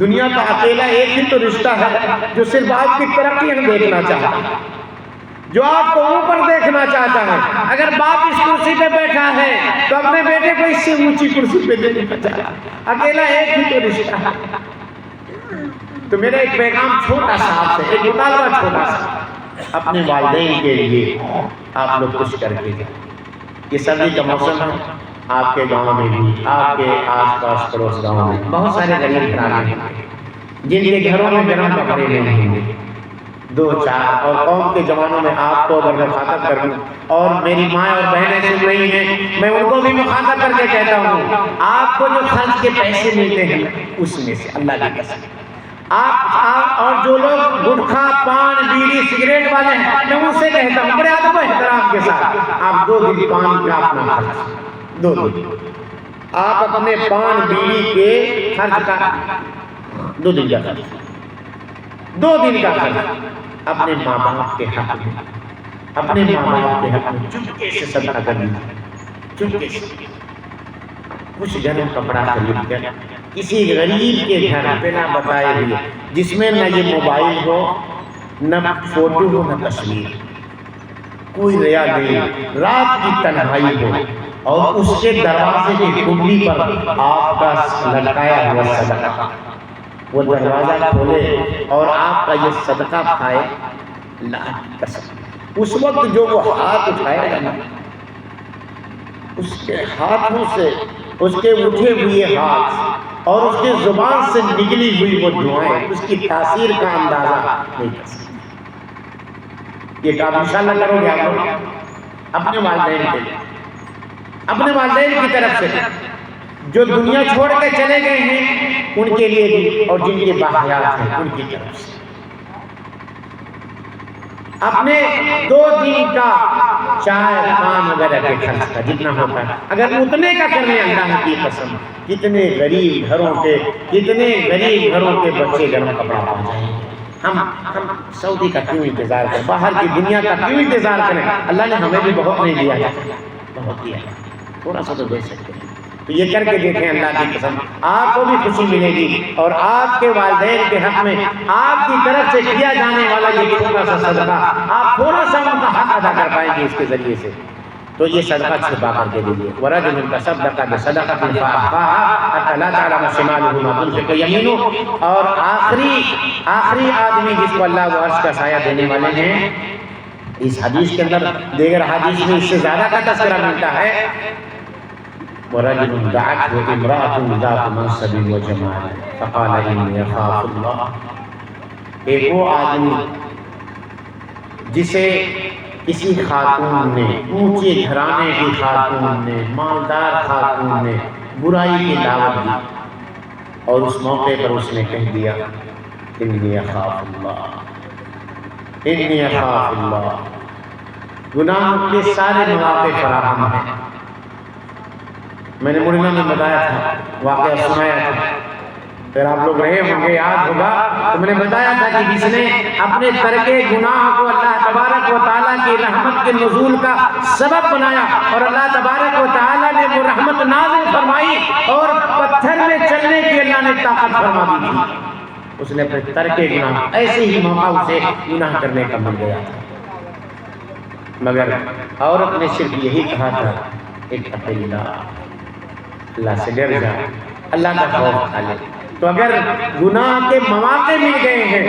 Speaker 1: دنیا کا اکیلا ایک ہی تو رشتہ ہے جو صرف آپ کی ترقی ہم دیکھنا چاہتا ہے، جو آپ کو اوپر دیکھنا چاہتا ہے۔ اگر باپ اس کرسی پہ بیٹھا ہے تو اپنے بیٹے کو اس سے اونچی کرسی پہ دیکھنا چاہتا ہے، اکیلا ایک ہی تو رشتہ ہے۔ تو میرا ایک پیغام چھوٹا سا آپ سے، ایک مطالبہ چھوٹا سا، اپنے والدین کے لیے آپ لوگ کچھ کر کے جائیں۔ یہ سردی کا موسم ہے، آپ کے گاؤں میں بھی، آپ کے آس پاس پڑوس گاؤں میں بہت سارے غریب گھرانے ہیں جن کے گھروں میں گرم کپڑے نہیں ہوں گے، دو چار، اور قوم کے زمانوں میں آپ کو اگر مخاطب کروں، اور میری ماں اور بہنیں سن رہی ہیں، میں ان کو بھی مخاطب کر کے کہتا ہوں، آپ کو جو خرچ کے پیسے ملتے ہیں اس میں سے اللہ کی قسم، آپ اور جو لوگ گٹکھا، پان، بیڑی، سگریٹ والے ہیں، میں ان سے کہتا ہوں بڑے ادب و احترام کے ساتھ، آپ 2 دن پان کا اپنا خرچ، 2 دن آپ اپنے پان بیڑی کے خرچ کا 2 دن کا خرچ، 2 دن کا خرچ اپنے ماں باپ کے حق میں، اپنے ماں باپ کے حق میں چپکے سے صدقہ کر دیجیے، چپکے سے کچھ گرم کپڑا خرید کر کسی غریب کے گھر بنا بتائے ہوئے، جس میں نہ یہ موبائل ہو، نہ فوٹو ہو، نہ تصویر، کوئی ریا نہیں، رات کی تنہائی ہو، اور اس کے دروازے کی کنڈی پر آپ کا لٹکایا ہوا صدقہ، وہ دروازہ کھولے اور آپ کا یہ صدقہ کھائے، اللہ کی قسم اس وقت جو وہ ہاتھ اٹھائے گا نا، اس کے ہاتھوں سے، اس کے اٹھے ہوئے ہاتھ اور اس کے زبان سے نکلی ہوئی وہ دعائیں، اس کی تاثیر کا اندازہ نہیں کر سکتے۔ یہ کام انشاءاللہ کرو گے آپ لوگ اپنے والدین کے لیے، اپنے والدین کی طرف سے جو دنیا چھوڑ کے چلے گئے ہیں ان کے لیے بھی، اور جن کے باحیات ہیں ان کی طرف سے اپنے 2 دن کا چائے پان وغیرہ کے خرچ کا جتنا ہوتا ہے، اگر اتنے کا کرنے اللہ کی قسم، کتنے غریب گھروں کے بچے گرم کپڑا پا جائیں گے۔ ہم سعودی کا کیوں انتظار کریں، باہر کی دنیا کا کیوں انتظار کریں؟ اللہ نے ہمیں بھی بہت نہیں دیا ہے، بہت دیا ہے، تھوڑا سا تو دے سکتے ہیں۔ تو یہ کر کے دیکھیں، اللہ کی قسم آپ کو بھی خوشی ملے گی، اور آپ کے والدین کے حق میں آپ کی طرف سے کیا جانے والا یہ چھوٹا سا صدقہ، آپ تھوڑا سا ان کا حق ادا کر پائیں گے اس کے ذریعے سے۔ تو یہ صدقہ چھپا کر کے دیجیے، وَرَجُلٌ تَصَدَّقَ بِصَدَقَةٍ فَأَخْفَاهَا حَتَّىٰ لَا تَعْلَمَ شِمَالُهُ مَا تُنفِقُ يَمِينُهُ، اور آخری آدمی جس کو اللہ وہ عرش کا سایہ دینے والے ہیں، اس حدیث کے اندر دیگر حدیث میں اس سے زیادہ کا تذکرہ ملتا ہے، وَرَجُلٌ دَعَتْهُ امْرَأَةٌ ذَاتُ مَنصَبٍ وَجَمَالٍ فَقَالَ إِنِّي أَخَافُ اللَّهَ، ایک وہ آدمی جسے کسی خاتون نے، اونچے گھرانے کی خاتون نے، مالدار خاتون نے برائی کی دعوت دی، اور اس موقع پر اس نے کہہ دیا انی اخاف اللہ، انی اخاف اللہ۔ گناہ کے سارے مواقع فراہم ہیں، میں نے مرنا میں بتایا تھا، واقعہ سنایا تھا، پھر آپ لوگ رہے ہوں گے، یاد ہوگا، تو میں نے بتایا تھا کہ جس نے اپنے ترک گناہ کو اللہ تبارک و تعالیٰ کی رحمت کے نزول کا سبب بنایا، اور اللہ تبارک و تعالیٰ نے وہ رحمت نازل فرمائی، اور پتھر میں چلنے کی اللہ نے طاقت فرما دی تھی، اس نے اپنے ترک گناہ، ایسے ہی موقع اسے گناہ کرنے کا مل گیا تھا، مگر عورت نے صرف یہی کہا تھا اتق اللہ، اللہ سے ڈر جا، اللہ کا خوف کھا لے۔ تو اگر گناہ کے مواقع مل گئے ہیں،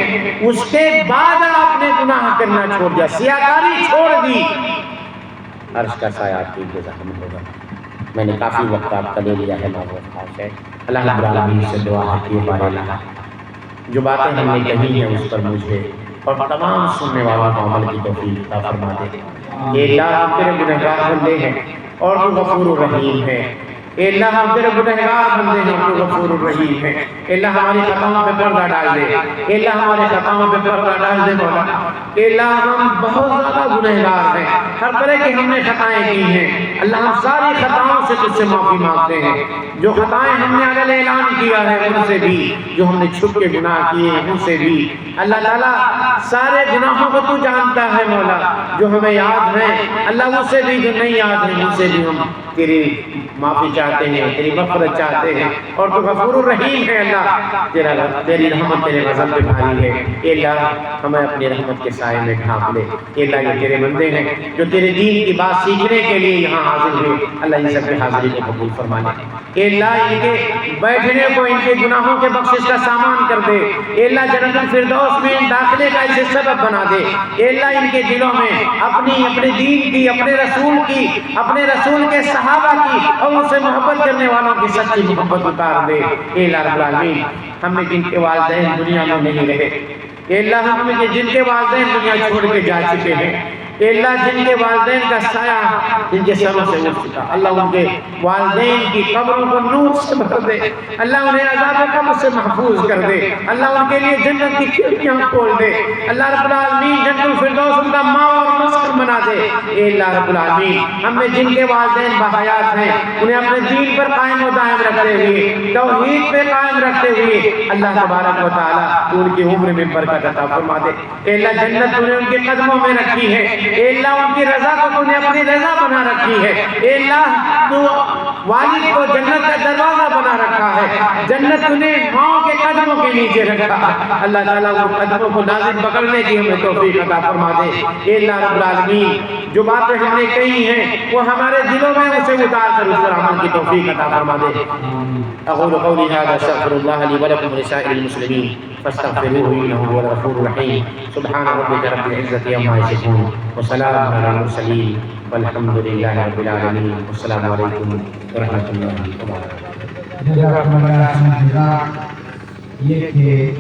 Speaker 1: اس کے بعد آپ نے گناہ کرنا چھوڑ دیا، سیاکاری چھوڑ دی، عرش کا سایہ آپ کی انتظار میں ہوگا۔ میں نے کافی وقت آپ کا لے لیا ہے، اللہ رب العالمین سے دعا ہے کہ یہ بار اللہ جو باتیں ہم نے کہی ہیں اس پر مجھے اور تمام سننے والوں کو عمل کی توفیق عطا فرما دے۔ اے اللہ ہم تیرے گنہگار بندے ہیں اور تو غفور الرحیم ہے۔ اے اللہ ہم تیرے گنہگار بندے ہیں اور تو غفور الرحیم ہے۔ اے اللہ ہماری خطاؤں پہ پردہ ڈال دے۔ اے اللہ ہمارے خطاؤں پہ پردہ ڈال دے مولا۔ اے اللہ ہم بہت زیادہ گنہگار ہیں، ہر طرح کی ہم نے خطائیں کی ہیں۔ اللہ ہم ساری خطاؤں سے تجھ سے معافی مانگتے ہیں۔ جو خطائیں ہم نے علیہ اعلان کیا ہے ان سے بھی، جو ہم نے چھپ کے گناہ کیے ہیں ان سے بھی، اللہ تعالیٰ سارے گناہوں کو تو جانتا ہے مولا۔ جو ہمیں یاد ہیں اللہ اس سے بھی، جو نہیں یاد ہیں ان سے بھی ہم تیری معافی چاہتے ہیں، تیری مغفرت چاہتے ہیں اور تو غفور الرحیم ہے۔ اللہ تیری رحمت تیرے غضب پہ بھاری ہے۔ اے اللہ ہمیں اپنی رحمت کے سائے میں ڈھانپ لے۔ اے اللہ یہ تیرے بندے ہیں جو تیرے دین کی بات سیکھنے کے لیے یہاں حاضر ہوئے، اللہ ان سب کی حاضری کو قبول فرما لے۔ اے اللہ ان کے بیٹھنے کو ان کے گناہوں کے بخشش کا سامان کر دے۔ اے اللہ جنت الفردوس میں داخلے کا اسے سبب بنا دے۔ اے اللہ ان کے دلوں میں اپنے دین کی، اپنے رسول کی، اپنے رسول کے صحابہ کی اور ان سے محبت کرنے والوں کی سچی محبت اتار دے۔ اے اللہ رب العالمین ہم نے جن کے والدین دنیا میں نہیں رہے، اے اللہ ہم نے جن کے والدین دنیا چھوڑ کے جا چکے ہیں، اے اللہ جن کے والدین کا سایہ جن کے سروں سے اٹھ چکا، اللہ ان کے والدین کی قبروں کو نور سے بھر دے، اللہ انہیں عذاب قبر سے محفوظ کر دے، اللہ ان کے لیے جنت کی کھڑکیاں کھول دے، اللہ رب العالمین جنت الفردوس ان کا ماں اور مسکن بنا دے۔ اے اللہ رب العالمین ہم نے جن کے والدین بحیات ہیں انہیں اپنے دین پر قائم و دائم رکھتے ہوئے، توحید پہ قائم رکھتے ہوئے، اللہ تبارک و تعالیٰ تو ان کی عمر میں برکت عطا فرما دے۔ اے اللہ جنت تو نے ان کے قدموں میں رکھی ہے، اے اللہ ان کی رضا کو تو نے اپنی رضا بنا رکھی ہے، اے اللہ تو والد کو جنت کا دروازہ بنا رکھا ہے، جنت تو نے ماں کے قدموں کے نیچے رکھا، اللہ تعالیٰ وہ قدموں کو نازل پکڑنے کی ہمیں توفیق عطا فرما دے۔ اے اللہ رب العالمین جو باتیں ہم نے کہی ہیں وہ ہمارے دلوں میں اسے اتار کر اس پر عمل کی توفیق عطا فرما دے۔ اقول قولی ھذا استغفر اللہ لی ولکم ولسائر المسلمین فاستغفروه انه هو الغفور الرحیم۔ سبحان ربک رب العزة عما یصفون وسلام علی المرسلین والحمد للہ رب العالمین۔ السلام علیکم ورحمۃ اللہ وبرکاتہ۔
Speaker 2: جزاکم اللہ خیرا۔ یہ کہ